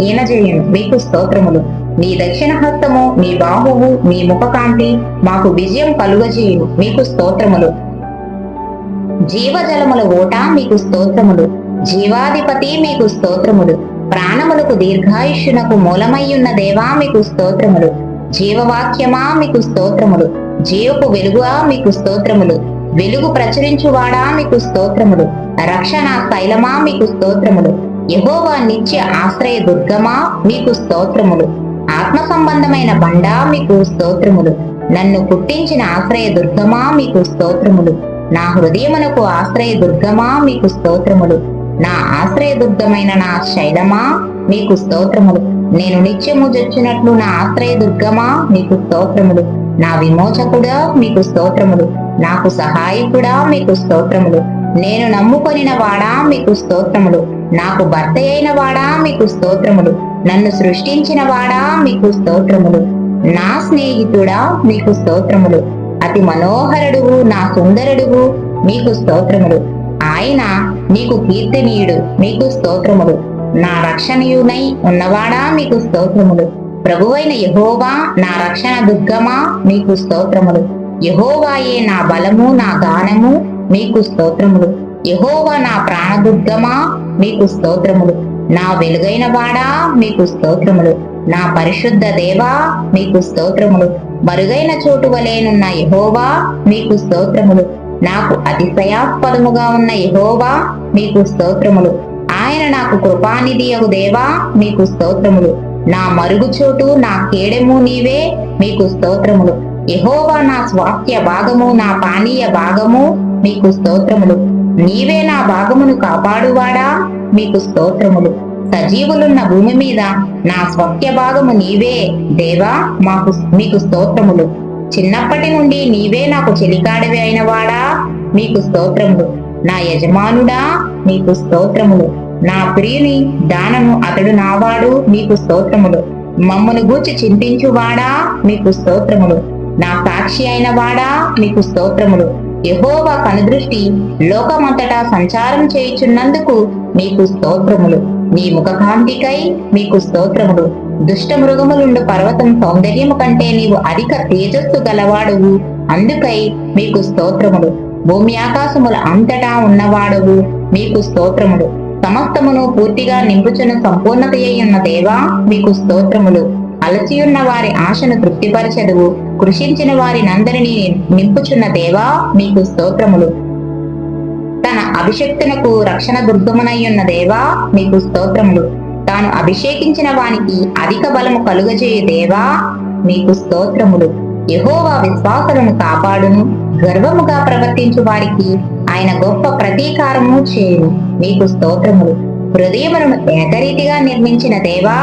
ఈనజేయును మీకు స్తోత్రములు. నీ దక్షిణ హస్తము, నీ బాహువు, నీ ముఖకాంతి మాకు విజయం కలుగజేయును మీకు స్తోత్రములు. జీవజలముల ఓట మీకు స్తోత్రములు. జీవాధిపతి మీకు స్తోత్రములు. ప్రాణములకు దీర్ఘాయుష్యునకు మూలమయ్యున్న దేవా మీకు స్తోత్రములు. జీవవాక్యమా మీకు స్తోత్రములు. జీవపు వెలుగుగా మీకు స్తోత్రములు. వెలుగు ప్రచురించువాడా మీకు స్తోత్రములు. రక్షణ తైలమా మీకు స్తోత్రములు. యెహోవా నిత్య ఆశ్రయ దుర్గమా మీకు స్తోత్రములు. ఆత్మ సంబంధమైన బండా మీకు స్తోత్రములు. నన్ను పుట్టించిన ఆశ్రయ దుర్గమా మీకు స్తోత్రములు. నా హృదయమునకు ఆశ్రయ దుర్గమా మీకు స్తోత్రములు. నా ఆశ్రయ దుర్గమైన నా శైలమా మీకు స్తోత్రములు. నేను నిత్యము జొచ్చినట్లు నా ఆశ్రయ దుర్గమా మీకు స్తోత్రములు. నా విమోచకుడా మీకు స్తోత్రములు. నాకు సహాయకుడా మీకు స్తోత్రములు. నేను నమ్ముకొనిన వాడా మీకు స్తోత్రములు. నాకు భర్త అయిన వాడా మీకు స్తోత్రములు. నన్ను సృష్టించిన వాడా మీకు స్తోత్రములు. నా స్నేహితుడా మీకు స్తోత్రములు. అతి మనోహరుడువు నా సుందరుడువు మీకు స్తోత్రములు. ఆయన నీకు కీర్తనీయుడు మీకు స్తోత్రములు. నా రక్షణయునై ఉన్నవాడా మీకు స్తోత్రములు. ప్రభువైన యెహోవా నా రక్షణ దుర్గమా మీకు స్తోత్రములు. యెహోవాయే నా బలము నా గానము మీకు స్తోత్రములు. యెహోవా నా ప్రాణదుర్గమా మీకు స్తోత్రములు. నా వెలుగైన వాడా మీకు స్తోత్రములు. నా పరిశుద్ధ దేవా మీకు స్తోత్రములు. మరుగైన చోటు వలెనున్న యెహోవా మీకు స్తోత్రములు. నాకు అతిశయాస్పదముగా ఉన్న యెహోవా మీకు స్తోత్రములు. ఆయన నాకు కృపానిధియగు దేవా మీకు స్తోత్రములు. నా మరుగుచోటు నా కేడెము నీవే మీకు స్తోత్రములు. యెహోవా నా స్వాస్థ్య భాగము నా పానీయ భాగము మీకు స్తోత్రములు. నీవే నా భాగమును కాపాడువాడా మీకు స్తోత్రములు. సజీవులున్న భూమి మీద నా స్వాస్థ్య భాగము నీవే దేవా మీకు స్తోత్రములు. చిన్నప్పటి నుండి నీవే నాకు చెలికాడివి అయిన వాడా మీకు స్తోత్రములు. నా యజమానుడా మీకు స్తోత్రములు. నా ప్రియుని దానము అతడు నావాడు మీకు స్తోత్రములు. మమ్మను గూర్చి చింతించువాడా మీకు స్తోత్రములు. నా సాక్షి అయిన వాడా మీకు స్తోత్రములు. యెహోవా కనుదృష్టి లోకమంతటా సంచారం చేయుచున్నందుకు మీకు స్తోత్రములు. నీ ముఖకాంతికై మీకు స్తోత్రములు. దుష్ట మృగములుండు పర్వతం సౌందర్యము కంటే నీవు అధిక తేజస్సు గలవాడువు అందుకై మీకు స్తోత్రములు. భూమి ఆకాశముల అంతటా ఉన్నవాడువు మీకు స్తోత్రములు. సమస్తమును పూర్తిగా నింపుచున్న సంపూర్ణత ఉన్న దేవా మీకు స్తోత్రములు. అలసియున్న వారి ఆశను తృప్తిపరచదువు. కృషించిన వారినందరినీ నింపుచున్న దేవా మీకు స్తోత్రములు. తన అభిషక్తునకు రక్షణ దుర్గమునయ్యున్న దేవా మీకు స్తోత్రములు. తాను అభిషేకించిన వానికి అధిక బలము కలుగజేయు దేవా మీకు స్తోత్రములు. యెహోవా విశ్వాసులను కాపాడును. గర్వముగా ప్రవర్తించు వారికి ఆయన గొప్ప ప్రతీకారము చేయును మీకు స్తోత్రములు. హృదయములను ఏకరీతిగా నిర్మించిన దేవా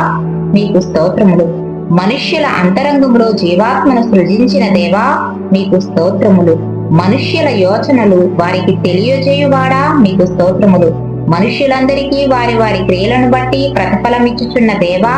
మీకు స్తోత్రములు. మనుష్యుల అంతరంగంలో జీవాత్మను సృజించిన దేవా మీకు స్తోత్రములు. మనుష్యుల యోచనలు వారికి తెలియజేయువాడా మీకు స్తోత్రములు. మనుష్యులందరికీ వారి వారి క్రియలను బట్టి ప్రతిఫలమిచ్చుచున్న దేవా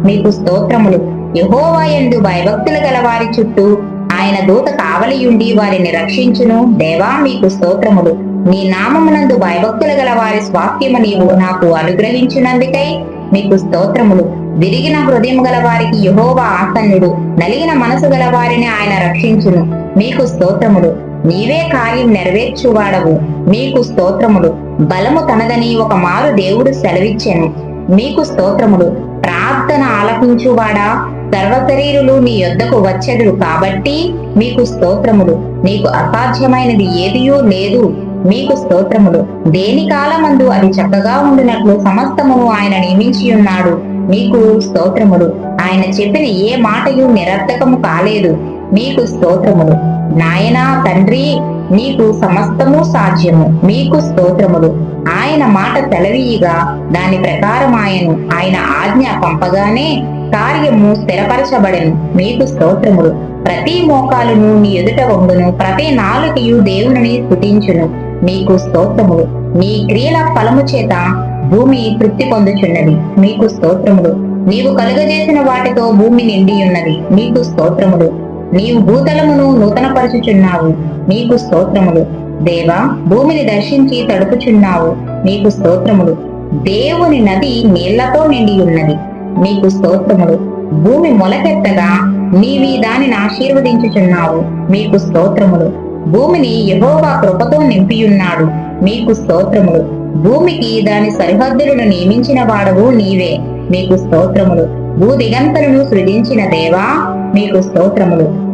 మీకు స్తోత్రములు. యెహోవా యందు భయభక్తులు గల వారి చుట్టూ ఆయన దూత కావలియుండి వారిని రక్షించును దేవా మీకు స్తోత్రములు. నీ నామమునందు భయభక్తులు గల వారి స్వాస్థ్యము నీవు నాకు అనుగ్రహించినందుకై మీకు స్తోత్రములు. విరిగిన హృదయం గల వారికి యెహోవా ఆసన్నుడు. నలిగిన మనసు గల వారిని ఆయన రక్షించును మీకు స్తోత్రములు. నీవే కార్యం నెరవేర్చువాడవు మీకు స్తోత్రములు. బలము తనదని ఒక మారు దేవుడు సెలవిచ్చెను మీకు స్తోత్రములు. ప్రార్థన ఆలకించువాడా సర్వశరీరులు నీ యొద్దకు వచ్చెదరు కాబట్టి మీకు స్తోత్రములు. నీకు అసాధ్యమైనది ఏదియూ లేదు మీకు స్తోత్రములు. దేని కాలమందు అది చక్కగా ఉండినట్లు సమస్తమును ఆయన నియమించి ఉన్నాడు మీకు స్తోత్రములు. ఆయన చెప్పిన ఏ మాటయు నిరర్థకము కాలేదు మీకు స్తోత్రములు. నాయనా తండ్రి నీకు సమస్తము సాధ్యము మీకు స్తోత్రములు. ఆయన మాట సెలవీయగా దాని ప్రకారం ఆయన ఆజ్ఞ పంపగానే కార్యము స్థిరపరచబడెను మీకు స్తోత్రములు. ప్రతి మోకాలును నీ ఎదుట వంగును. ప్రతి నాలుకయు దేవుని స్తుతించును మీకు స్తోత్రములు. నీ క్రియల ఫలము చేత భూమి తృప్తి పొందుచున్నది మీకు స్తోత్రములు. నీవు కలుగజేసిన వాటితో భూమి నిండి ఉన్నది మీకు స్తోత్రములు. నీవు భూతలమును నూతనపరచుచున్నావు నీకు స్తోత్రములు. దేవా భూమిని దర్శించి తడుపుచున్నావు నీకు స్తోత్రములు. దేవుని నది నీళ్లతో నిండి ఉన్నది నీకు స్తోత్రములు. భూమి మొలకెత్తగా నీవి దానిని ఆశీర్వదించుచున్నావు మీకు స్తోత్రములు. భూమిని యెహోవా కృపతో నింపియున్నాడు మీకు స్తోత్రములు. భూమికి దాని సరిహద్దులను నియమించిన వాడవు నీవే మీకు స్తోత్రములు. భూదిగంతలను సృజించిన దేవా మీకు స్తోత్రములు.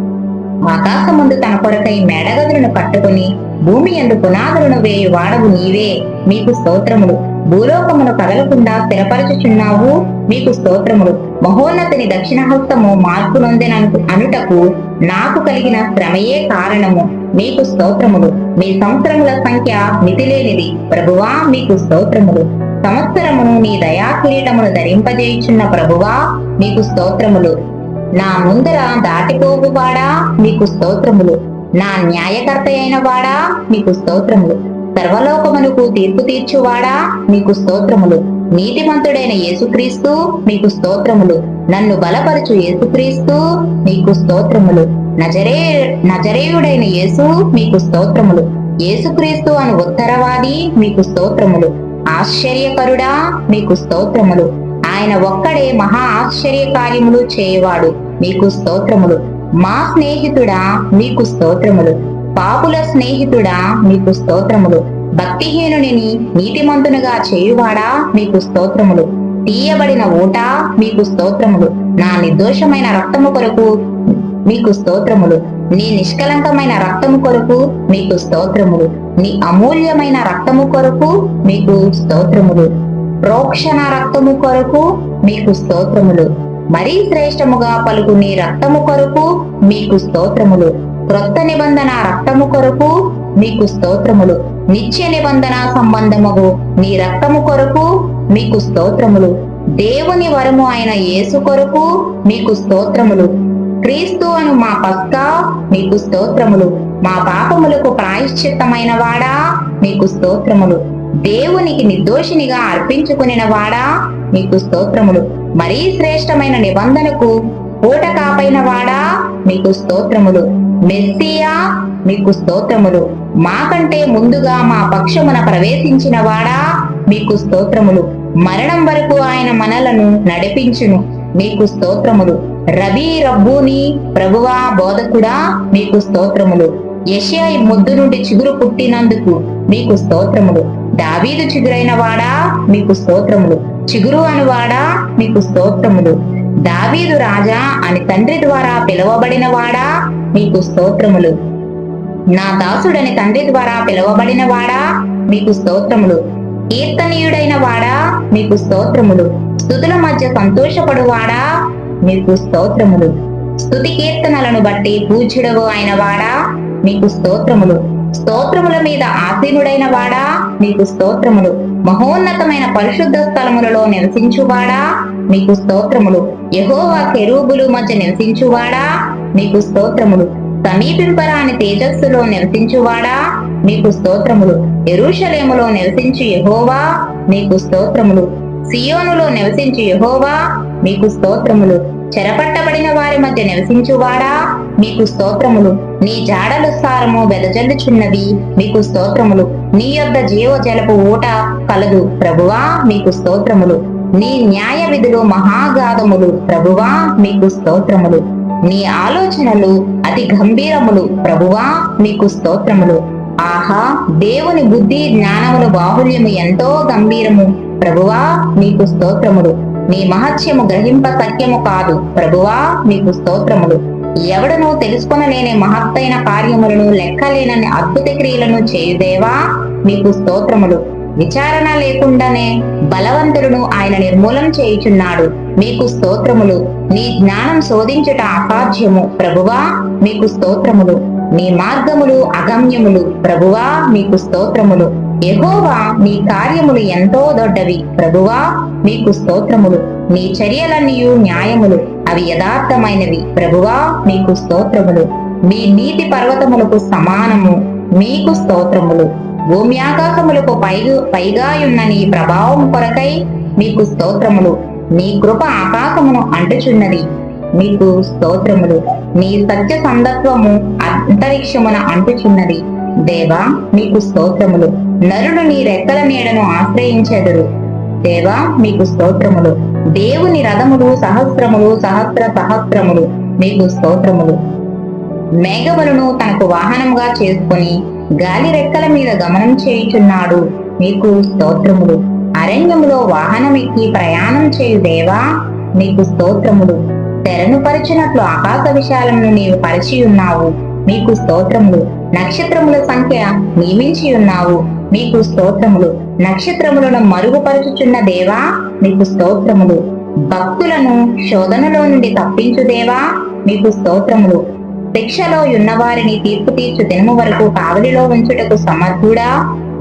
ఆకాశమందు తన కొరకై మేడగదులను కట్టుకుని భూమి యందు పునాదులను వేయు వాడవు నీవే మీకు స్తోత్రములు. భూలోకమును కదలకుండా స్థిరపరచుచున్నావు, మీకు స్తోత్రములు. మహోన్నతిని దక్షిణ హస్తము మార్పు నొందెనను అనుటకు నాకు కలిగిన శ్రమయే కారణము, మీకు స్తోత్రములు. మీ సంవత్సరముల సంఖ్య మితిలేనిది, ప్రభువా మీకు స్తోత్రములు. సంవత్సరమును నీ దయా కిరీటమును ధరింపజేయుచున్న ప్రభువా మీకు స్తోత్రములు. నా ముందర దాటిపోవువాడా మీకు స్తోత్రములు. నా న్యాయకర్త అయిన వాడా మీకు స్తోత్రములు. సర్వలోకమునకు తీర్పు తీర్చువాడా మీకు స్తోత్రములు. నీతిమంతుడైన యేసుక్రీస్తు మీకు స్తోత్రములు. నన్ను బలపరచు యేసుక్రీస్తు మీకు స్తోత్రములు. నజరేయుడైన యేసు మీకు స్తోత్రములు. యేసుక్రీస్తు అను ఉత్తరవాది మీకు స్తోత్రములు. ఆశ్చర్యకరుడా మీకు స్తోత్రములు. ఆయన ఒక్కడే మహా ఆశ్చర్య కార్యములు చేయవాడు, మీకు స్తోత్రములు. మా స్నేహితుడా మీకు స్తోత్రములు. పాపుల స్నేహితుడా మీకు స్తోత్రములు. భక్తిహీనునిని నీతిమంతునిగా చేయువాడా మీకు స్తోత్రములు. తీయబడిన ఊట మీకు స్తోత్రములు. నా నిర్దోషమైన రక్తము కొరకు మీకు స్తోత్రములు. నీ నిష్కలంకమైన రక్తము కొరకు మీకు స్తోత్రములు. నీ అమూల్యమైన రక్తము కొరకు మీకు స్తోత్రములు. ప్రోక్షణ రక్తము కొరకు మీకు స్తోత్రములు. మరీ శ్రేష్టముగా పలుకు నీ రక్తము కొరకు మీకు స్తోత్రములు. క్రొత్త నిబంధన రక్తము కొరకు మీకు స్తోత్రములు. నిత్య నిబంధన సంబంధముగు నీ రక్తము కొరకు మీకు స్తోత్రములు. దేవుని వరము అయిన యేసు కొరకు మీకు స్తోత్రములు. క్రీస్తు అను మా పస్కా మీకు స్తోత్రములు. మా పాపములకు ప్రాయశ్చిత్తమైన వాడా మీకు స్తోత్రములు. దేవునికి నిర్దోషినిగా అర్పించుకునిన వాడా మీకు స్తోత్రములు. మరీ శ్రేష్టమైన నిబంధనకు పూట కాపైన వాడా మీకు స్తోత్రములు. మెస్సియా మీకు స్తోత్రములు. మాకంటే ముందుగా మా పక్షమున ప్రవేశించిన వాడా మీకు స్తోత్రములు. మరణం వరకు ఆయన మనలను నడిపించును, మీకు స్తోత్రములు. రబీ రబ్బూని ప్రభువా బోధకుడా మీకు స్తోత్రములు. యెషయా ముద్దు నుండి చిగురు పుట్టినందుకు మీకు స్తోత్రములు. దావీదు చిగురైన వాడా మీకు స్తోత్రములు. చిగురు అనువాడా మీకు స్తోత్రములు. దావీదు రాజా అని తండ్రి ద్వారా పిలువబడిన వాడా మీకు స్తోత్రములు. నా దాసుడని తండ్రి ద్వారా పిలువబడిన వాడా మీకు స్తోత్రములు. కీర్తనీయుడైన వాడా మీకు స్తోత్రములు. స్తుతుల మధ్య సంతోషపడువాడా మీకు స్తోత్రములు. స్తుతి కీర్తనలను బట్టి పూజ్యుడవు అయిన వాడా మీకు స్తోత్రములు. స్తోత్రముల మీద ఆసీనుడైన వాడా మీకు స్తోత్రములు. మహోన్నతమైన పరిశుద్ధ స్థలములలో నివసించువాడా మీకు స్తోత్రములు. యెహోవా కెరూబులు మధ్య నివసించువాడా మీకు స్తోత్రములు. సమీపింపరాని తేజస్సులో నివసించువాడా మీకు స్తోత్రములు. యెరూషలేములో నివసించు యెహోవా మీకు స్తోత్రములు. సియోనులో నివసించు యెహోవా మీకు స్తోత్రములు. చెరపట్టబడిన వారి మధ్య నివసించువాడా మీకు స్తోత్రములు. నీ జాడలు సారము వెదజల్లుచున్నవి, మీకు స్తోత్రములు. నీ యొద్ద జీవ జలపు ఊట కలదు, ప్రభువా మీకు స్తోత్రములు. నీ న్యాయ విధులు మహాగాధములు, ప్రభువా మీకు స్తోత్రములు. నీ ఆలోచనలు అతి గంభీరములు, ప్రభువా మీకు స్తోత్రములు. ఆహా, దేవుని బుద్ధి జ్ఞానముల బాహుల్యము ఎంతో గంభీరము, ప్రభువా మీకు స్తోత్రములు. నీ మహత్యము గ్రహింప సత్యము కాదు, ప్రభువా మీకు స్తోత్రములు. ఎవడనూ తెలుసుకొనలేని మహత్తైన కార్యములను లెక్కలేనని అద్భుత క్రియలను చేయుదేవా మీకు స్తోత్రములు. విచారణ లేకుండానే బలవంతులను ఆయన నిర్మూలం చేయుచున్నాడు, మీకు స్తోత్రములు. నీ జ్ఞానం శోధించుట అసాధ్యము, ప్రభువా మీకు స్తోత్రములు. నీ మార్గములు అగమ్యములు, ప్రభువా మీకు స్తోత్రములు. యెహోవా నీ కార్యములు ఎంతో దొడ్డవి, ప్రభువా మీకు స్తోత్రములు. నీ చర్యలన్నీయు న్యాయములు, అవి యథార్థమైనవి, ప్రభువా మీకు స్తోత్రములు. మీ నీతి పర్వతములకు సమానము, మీకు స్తోత్రములు. భూమి ఆకాశములకు పైగాయున్న నీ ప్రభావం కొరకై మీకు స్తోత్రములు. నీ కృప ఆకాశమును అంటుచున్నది, మీకు స్తోత్రములు. నీ సత్య సందత్వము అంతరిక్షమున అంటుచున్నది, దేవా మీకు స్తోత్రములు. నరుడు నీ రెక్కల నీడను ఆశ్రయించెదరు, దేవా మీకు స్తోత్రములు. దేవుని రథములు సహస్రములు, సహస్రములు, మీకు స్తోత్రములు. మేఘములను తనకు వాహనముగా చేసుకొని గాలి రెక్కల మీద గమనం చేయుచున్నాడు, మీకు స్తోత్రములు. అరణ్యములో వాహనమెక్కి ప్రయాణం చేయు దేవా మీకు స్తోత్రములు. తెరను పరిచినట్లు ఆకాశ విశాలమును నీవు పరిచి ఉన్నావు, మీకు స్తోత్రములు. నక్షత్రముల సంఖ్య నియమించి ఉన్నావు, మీకు స్తోత్రములు. నక్షత్రములను మరుగుపరుచుచున్న దేవా మీకు స్తోత్రములు. భక్తులను శోధనలో నుండి తప్పించు దేవా మీకు స్తోత్రములు. శిక్షలో ఉన్నవారిని తీర్పు తీర్చు దినము వరకు కావలిలో ఉంచుటకు సమర్థుడా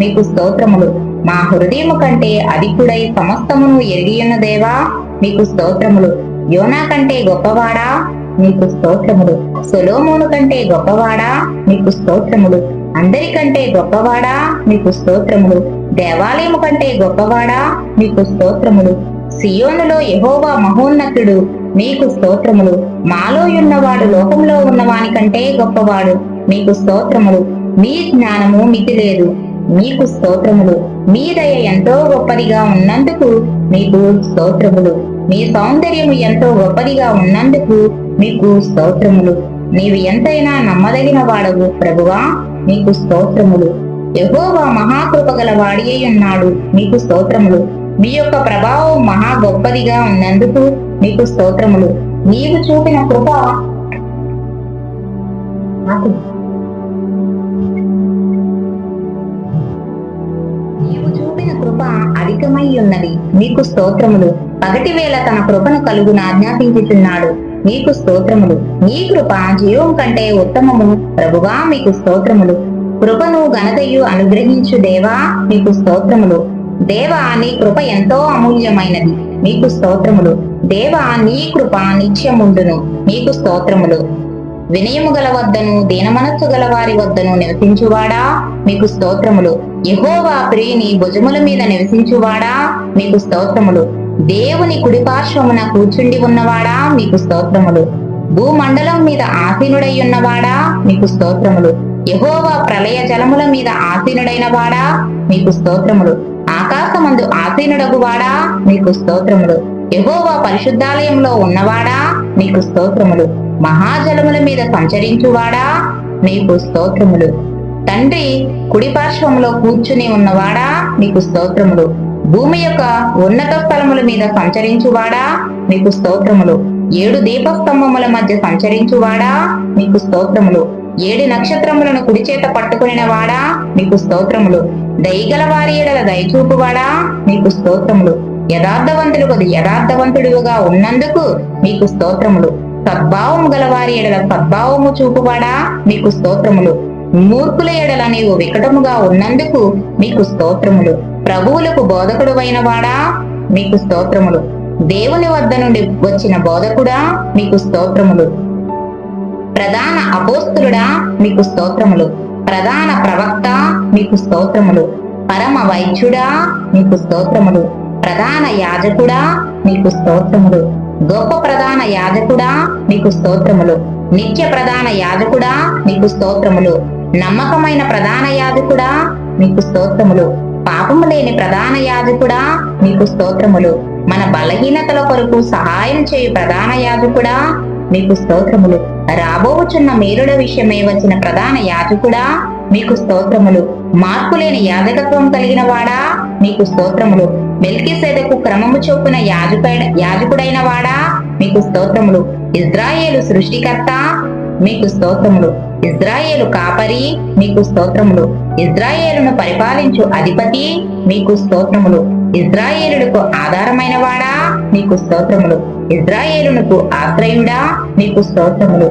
మీకు స్తోత్రములు. మా హృదయము కంటే అధికుడై సమస్తమును ఎరిగియున్న దేవా మీకు స్తోత్రములు. యోనా కంటే గొప్పవాడా మీకు స్తోత్రములు. సొలొమోను కంటే గొప్పవాడా మీకు స్తోత్రములు. అందరికంటే గొప్పవాడా మీకు స్తోత్రములు. దేవాలయము కంటే గొప్పవాడా మీకు స్తోత్రములు. సియోనులో యెహోవా మహోన్నతుడు మీకు స్తోత్రములు. మాలో ఉన్నవాడు లోకంలో ఉన్నవాని కంటే గొప్పవాడు మీకు స్తోత్రములు. మీ జ్ఞానము మితి లేదు మీకు స్తోత్రములు. మీ దయ ఎంతో గొప్పదిగా ఉన్నందుకు మీకు స్తోత్రములు. మీ సౌందర్యము ఎంతో గొప్పదిగా ఉన్నందుకు మీకు స్తోత్రములు. నీవు ఎంతైనా నమ్మదగిన వాడవు ప్రభువా మీకు స్తోత్రములు. యెహోవా మహాకృప గల వాడి అయి ఉన్నాడు మీకు స్తోత్రములు. మీ యొక్క ప్రభావం మహా గొప్పదిగా ఉన్నందుకు మీకు స్తోత్రములు. నీవు చూపిన కృప నీవు చూపిన కృప అధికమై ఉన్నది మీకు స్తోత్రములు. పగటి వేళ తన కృపను కలుగున ఆజ్ఞాపించుచున్నాడు మీకు స్తోత్రములు. నీ కృప జీవం కంటే ఉత్తమము ప్రభువా మీకు స్తోత్రములు. కృపను ఘనతయు అనుగ్రహించు దేవా మీకు స్తోత్రములు. దేవా నీ కృప ఎంతో అమూల్యమైనది మీకు స్తోత్రములు. దేవా నీ కృప నిత్యముండును మీకు స్తోత్రములు. వినయము గల వద్దను దీనమనస్సు గల వారి వద్దను నివసించువాడా మీకు స్తోత్రములు. యెహోవా ప్రియుని భుజముల మీద నివసించువాడా మీకు స్తోత్రములు. దేవుని కుడిపార్శ్వమున కూర్చుండి ఉన్నవాడా మీకు స్తోత్రములు. భూమండలం మీద ఆసీనుడై ఉన్నవాడా మీకు స్తోత్రములు. యెహోవా ప్రళయ జలముల మీద ఆసీనుడైన వాడా మీకు స్తోత్రములు. ఆకాశమందు ఆసీనుడగువాడా మీకు స్తోత్రములు. యెహోవా పరిశుద్ధాలయంలో ఉన్నవాడా మీకు స్తోత్రములు. మహాజలముల మీద సంచరించువాడా మీకు స్తోత్రములు. తండ్రి కుడి పార్శ్వములో కూర్చుని ఉన్నవాడా మీకు స్తోత్రములు. భూమి యొక్క ఉన్నత స్థలముల మీద సంచరించువాడా మీకు స్తోత్రములు. 7 దీపస్తంభముల మధ్య సంచరించువాడా మీకు స్తోత్రములు. 7 నక్షత్రములను కుడి చేత పట్టుకునిన వాడా మీకు స్తోత్రములు. దయగల వారి ఎడల దయచూపువాడా మీకు స్తోత్రములు. యథార్థవంతులకు యథార్థవంతుడుగా ఉన్నందుకు మీకు స్తోత్రములు. సద్భావము గల వారి ఎడల సద్భావము చూపువాడా మీకు స్తోత్రములు. మూర్ఖుల ఎడల నీవు వికటముగా ఉన్నందుకు మీకు స్తోత్రములు. ప్రభువులకు బోధకుడువైన వాడా మీకు స్తోత్రములు. దేవుని వద్ద నుండి వచ్చిన బోధకుడా మీకు స్తోత్రములు. ప్రధాన అపోస్తులుడా మీకు స్తోత్రములు. ప్రధాన ప్రవక్త మీకు స్తోత్రములు. పరమ వైద్యుడా మీకు స్తోత్రములు. ప్రధాన యాజకుడా మీకు స్తోత్రములు. గొప్ప ప్రధాన యాజకుడా మీకు స్తోత్రములు. నిత్య ప్రధాన యాజకుడా మీకు స్తోత్రములు. నమ్మకమైన ప్రధాన యాజకుడా మీకు స్తోత్రములు. పాపము లేని ప్రధాన యాజకుడా మీకు స్తోత్రములు. మన బలహీనతల కొరకు సహాయం చేయు ప్రధాన యాజకుడా మీకు స్తోత్రములు. రాబోచున్న మేలుడ విషయమై వచ్చిన ప్రధాన యాజకుడా మీకు స్తోత్రములు. మార్పులేని యాజకత్వం కలిగిన వాడా మీకు స్తోత్రములు. మెల్కీసెదెకు క్రమము చొప్పున యాజకుడైన వాడా మీకు స్తోత్రములు. ఇజ్రాయేలు సృష్టికర్త మీకు స్తోత్రములు. ఇజ్రాయేలు కాపరి మీకు స్తోత్రములు. ఇజ్రాయేలును పరిపాలించు అధిపతి మీకు స్తోత్రములు. ఇజ్రాయేలులకు ఆధారమైన వాడా మీకు స్తోత్రములు. ఇజ్రాయేలునకు ఆశ్రయుడా మీకు స్తోత్రములు.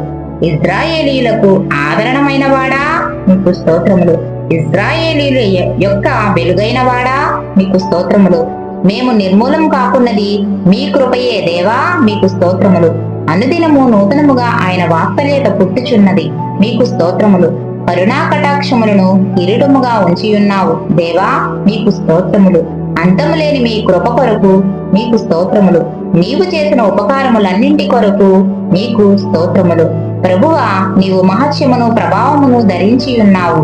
ఇజ్రాయేలీలకు ఆదరణమైన వాడా మీకు స్తోత్రములు. ఇజ్రాయేలీల యొక్క వెలుగైన వాడా మీకు స్తోత్రములు. మేము నిర్మూలం కాకున్నది మీ కృపయే దేవా మీకు స్తోత్రములు. అనుదినము నూతనముగా ఆయన వాత్సల్యత పుట్టుచున్నది మీకు స్తోత్రములు. కరుణా కటాక్షములను కిరీటముగా ఉంచియున్నావు దేవా మీకు స్తోత్రములు. అంతము లేని మీ కృప కొరకు మీకు స్తోత్రములు. నీవు చేసిన ఉపకారములన్నింటి కొరకు నీకు స్తోత్రములు. ప్రభువా నీవు మహత్యమును ప్రభావమును ధరించి ఉన్నావు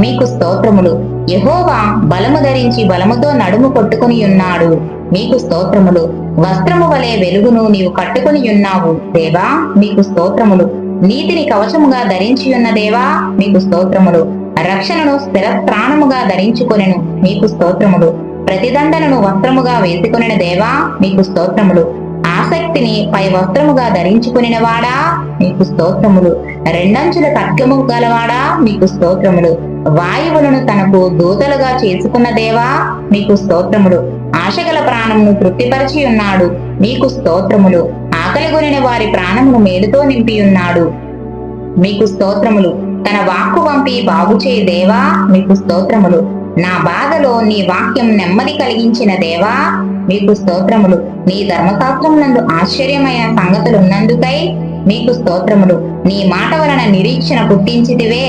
మీకు స్తోత్రములు. యెహోవా బలము ధరించి బలముతో నడుము కొట్టుకుని ఉన్నాడు మీకు స్తోత్రములు. వస్త్రము వలె వెలుగును నీవు కట్టుకుని ఉన్నావు దేవా మీకు స్తోత్రములు. నీతిని కవచముగా ధరించి ఉన్న దేవా మీకు స్తోత్రములు. రక్షణను స్థిరత్రాణముగా ధరించుకొనెను మీకు స్తోత్రములు. ప్రతిదండనను వస్త్రముగా వేసుకొనిన దేవా మీకు స్తోత్రములు. ఆసక్తిని పై వస్త్రముగా ధరించుకునిన వాడా మీకు స్తోత్రములు. రెండంచుల ఖడ్గము గలవాడా మీకు స్తోత్రములు. వాయువులను తనకు దూతలుగా చేసుకున్న దేవా మీకు స్తోత్రములు. ఆశగల ప్రాణమును తృప్తిపరిచి ఉన్నాడు, మీకు స్తోత్రములు. ఆకలిగొనిన వారి ప్రాణమును మేలుతో నింపి ఉన్నాడు, మీకు స్తోత్రములు. తన వాక్కు పంపి బాగు చేయి దేవా మీకు స్తోత్రములు. నా బాధలో నీ వాక్యం నెమ్మది కలిగించిన దేవా మీకు స్తోత్రములు. నీ ధర్మశాస్త్రమునందు ఆశ్చర్యమైన సంగతులున్నందుకై మీకు స్తోత్రములు. నీ మాట వలన నిరీక్షణ పుట్టించితివే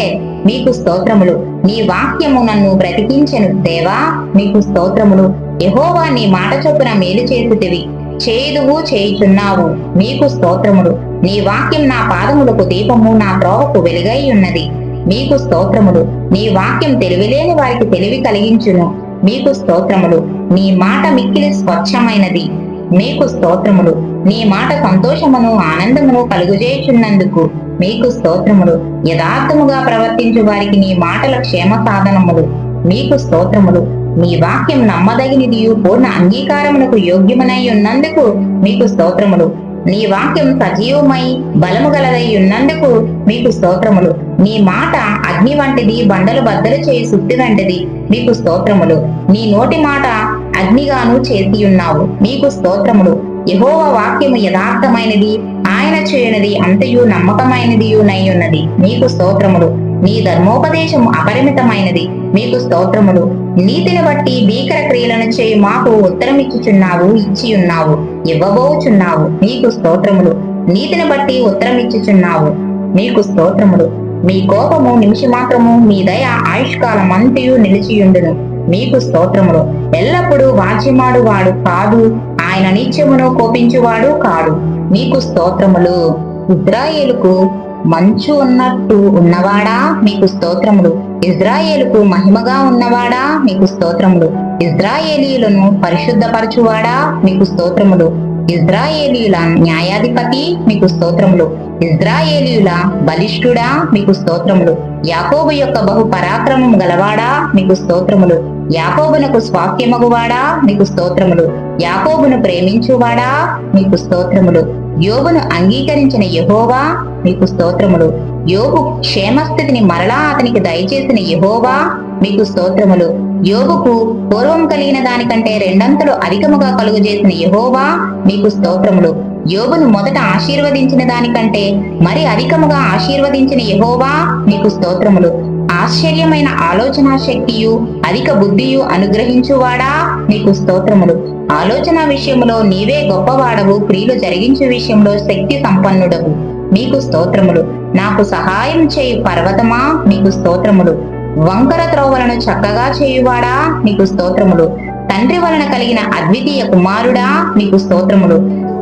మీకు స్తోత్రములు. నీ వాక్యము నన్ను బ్రతికించెను దేవా మీకు స్తోత్రములు. యెహోవా నీ మాట చొప్పున మేలు చేసితివి, చేయుదువు చేయుచున్నావు మీకు స్తోత్రములు. నీ వాక్యం నా పాదములకు దీపము, నా త్రోవకు వెలుగై ఉన్నది మీకు స్తోత్రములు. నీ వాక్యం తెలివిలేని వారికి తెలివి కలిగించును మీకు స్తోత్రములు. నీ మాట మిక్కిలి స్వచ్ఛమైనది మీకు స్తోత్రములు. నీ మాట సంతోషమును ఆనందమును కలుగజేయుచున్నందుకు మీకు స్తోత్రములు. యథార్థముగా ప్రవర్తించు వారికి నీ మాటల క్షేమ సాధనములు మీకు స్తోత్రములు. నీ వాక్యం నమ్మదగినదియు పూర్ణ అంగీకారమునకు యోగ్యమునై ఉన్నందుకు మీకు స్తోత్రములు. నీ వాక్యం సజీవమై బలము గలదై ఉన్నందుకు మీకు స్తోత్రములు. నీ మాట అగ్ని వంటిది, బండలు బద్దలు చేయి సుత్తి వంటిది మీకు స్తోత్రములు. నీ నోటి మాట అగ్నిగాను చేసి ఉన్నావు మీకు స్తోత్రములు. యెహోవా వాక్యము యథార్థమైనది, ఆయన చేయనది అంతయు నమ్మకమైనదియు నయ్యున్నది మీకు స్తోత్రములు. నీ ధర్మోపదేశము అపరిమితమైనది మీకు స్తోత్రములు. నీతిని బట్టి భీకర క్రియలను చేయి మాకు ఉత్తరమిచ్చుచున్నావు, ఇచ్చి ఉన్నావు, ఇవ్వబోచున్నావు మీకు స్తోత్రములు. నీతిని బట్టి ఉత్తరమిచ్చుచున్నావు మీకు స్తోత్రములు. మీ కోపము నిమిషమాత్రము, మీ దయ ఆయుష్కాలమంతయు నిలిచియుండును మీకు స్తోత్రములు. ఎల్లప్పుడూ వాచ్యమాడు వాడు కాదు, ఆయన నిత్యమును కోపించువాడు కాడు మీకు స్తోత్రములు. ఇజ్రాయేలుకు మంచు ఉన్నట్టు ఉన్నవాడా మీకు స్తోత్రములు. ఇజ్రాయేలుకు మహిమగా ఉన్నవాడా మీకు స్తోత్రములు. ఇజ్రాయేలీయులను పరిశుద్ధపరచువాడా మీకు స్తోత్రములు. ఇజ్రాయేలీయుల న్యాయాధిపతి మీకు స్తోత్రములు. ఇజ్రాయేలీయుల బలిష్ఠుడా మీకు స్తోత్రములు. యాకోబు యొక్క బహు పరాక్రమము గలవాడా మీకు స్తోత్రములు. యాకోబునకు స్వాస్థ్యమగువాడా మీకు స్తోత్రములు. యాకోబును ప్రేమించువాడా మీకు స్తోత్రములు. యోబును అంగీకరించిన యెహోవా మీకు స్తోత్రములు. యోబు క్షేమస్థితిని మరలా అతనికి దయచేసిన యెహోవా మీకు స్తోత్రములు. యోబుకు పూర్వం కలిగిన దానికంటే రెండంతలు అధికముగా కలుగజేసిన యెహోవా మీకు స్తోత్రములు. యోబును మొదట ఆశీర్వదించిన దానికంటే మరి అధికముగా ఆశీర్వదించిన యెహోవా మీకు స్తోత్రములు. ఆశ్చర్యమైన ఆలోచన శక్తియు అధిక బుద్ధియు అనుగ్రహించువాడా మీకు స్తోత్రములు. ఆలోచన విషయములో నీవే గొప్పవాడవు, క్రియలు జరిగించే విషయంలో శక్తి సంపన్నుడవు మీకు స్తోత్రములు. నాకు సహాయం చేయు పర్వతమా మీకు స్తోత్రములు. వంకర త్రోవలను చక్కగా చేయువాడా మీకు స్తోత్రములు. తండ్రి వలన కలిగిన అద్వితీయ కుమారుడా మీకు స్తోత్రములు.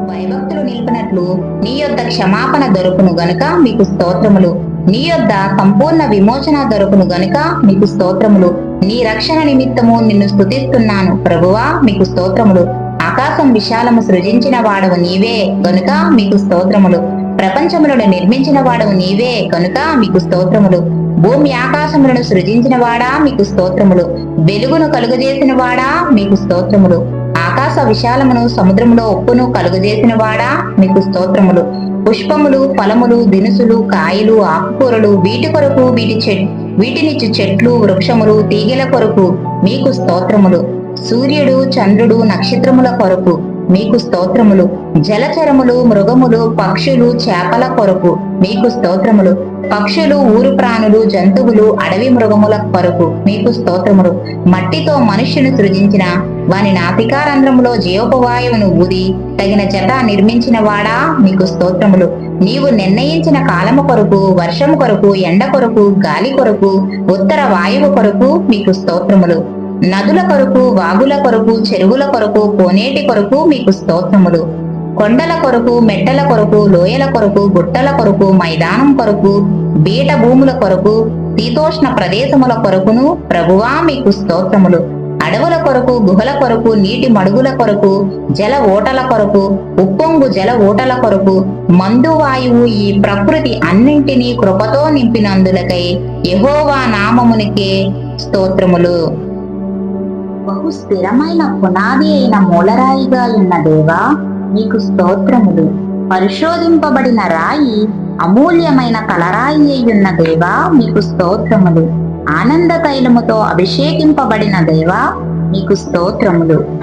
భయభక్తులు నిలిపినట్లు నీ యొద్ద క్షమాపణ దొరుకును గనుక మీకు స్తోత్రములు. నీ యొద్ద సంపూర్ణ విమోచన దొరుకును గనుక మీకు స్తోత్రములు. నీ రక్షణ నిమిత్తము నిన్ను స్తుతిస్తున్నాను ప్రభువా మీకు స్తోత్రములు. ఆకాశం విశాలము సృజించిన వాడవు నీవే గనుక మీకు స్తోత్రములు. ప్రపంచములను నిర్మించిన వాడవు నీవే కనుక మీకు స్తోత్రములు. భూమి ఆకాశములను సృజించిన వాడా మీకు స్తోత్రములు. వెలుగును కలుగజేసిన వాడా మీకు స్తోత్రములు. ఆకాశ విశాలమును సముద్రములో ఉప్పును కలుగజేసిన వాడా మీకు స్తోత్రములు. పుష్పములు, ఫలములు, దినుసులు, కాయలు, ఆకుకూరలు, వీటి కొరకు వీటినిచ్చు చెట్లు, వృక్షములు, తీగెల కొరకు మీకు స్తోత్రములు. సూర్యుడు, చంద్రుడు, నక్షత్రముల కొరకు మీకు స్తోత్రములు. జలచరములు, మృగములు, పక్షులు, చేపల కొరకు మీకు స్తోత్రములు. పక్షులు, ఊరు ప్రాణులు, జంతువులు, అడవి మృగముల కొరకు మీకు స్తోత్రములు. మట్టితో మనుష్యుని సృజించిన వాని నాసికారంధ్రములో జీవోపవాయువును ఊది తగిన జత నిర్మించిన వాడా మీకు స్తోత్రములు. నీవు నిర్ణయించిన కాలము కొరకు, వర్షము కొరకు, ఎండ కొరకు, గాలి కొరకు, ఉత్తర వాయువు కొరకు మీకు స్తోత్రములు. నదుల కొరకు, వాగుల కొరకు, చెరువుల కొరకు, కోనేటి కొరకు మీకు స్తోత్రములు. కొండల కొరకు, మెట్టల కొరకు, లోయల కొరకు, గుట్టల కొరకు, మైదానం కొరకు, బీట భూముల కొరకు, శీతోష్ణ ప్రదేశముల కొరకును ప్రభువా మీకు స్తోత్రములు. అడవుల కొరకు, గుహల కొరకు, నీటి మడుగుల కొరకు, జల ఓటల కొరకు, ఉప్పొంగు జల ఓటల కొరకు, మందు వాయువు ఈ ప్రకృతి అన్నింటినీ కృపతో నింపినందులకై యెహోవా నామమునికే స్తోత్రములు. బహు స్థిరమైన పునాది అయిన మూలరాయిగా ఉన్న దేవా మీకు స్తోత్రములు. పరిశోధింపబడిన రాయి, అమూల్యమైన కలరాయి అయ్యున్న దేవా మీకు స్తోత్రములు. ఆనంద తైలముతో అభిషేకింపబడిన దేవా మీకు స్తోత్రములు.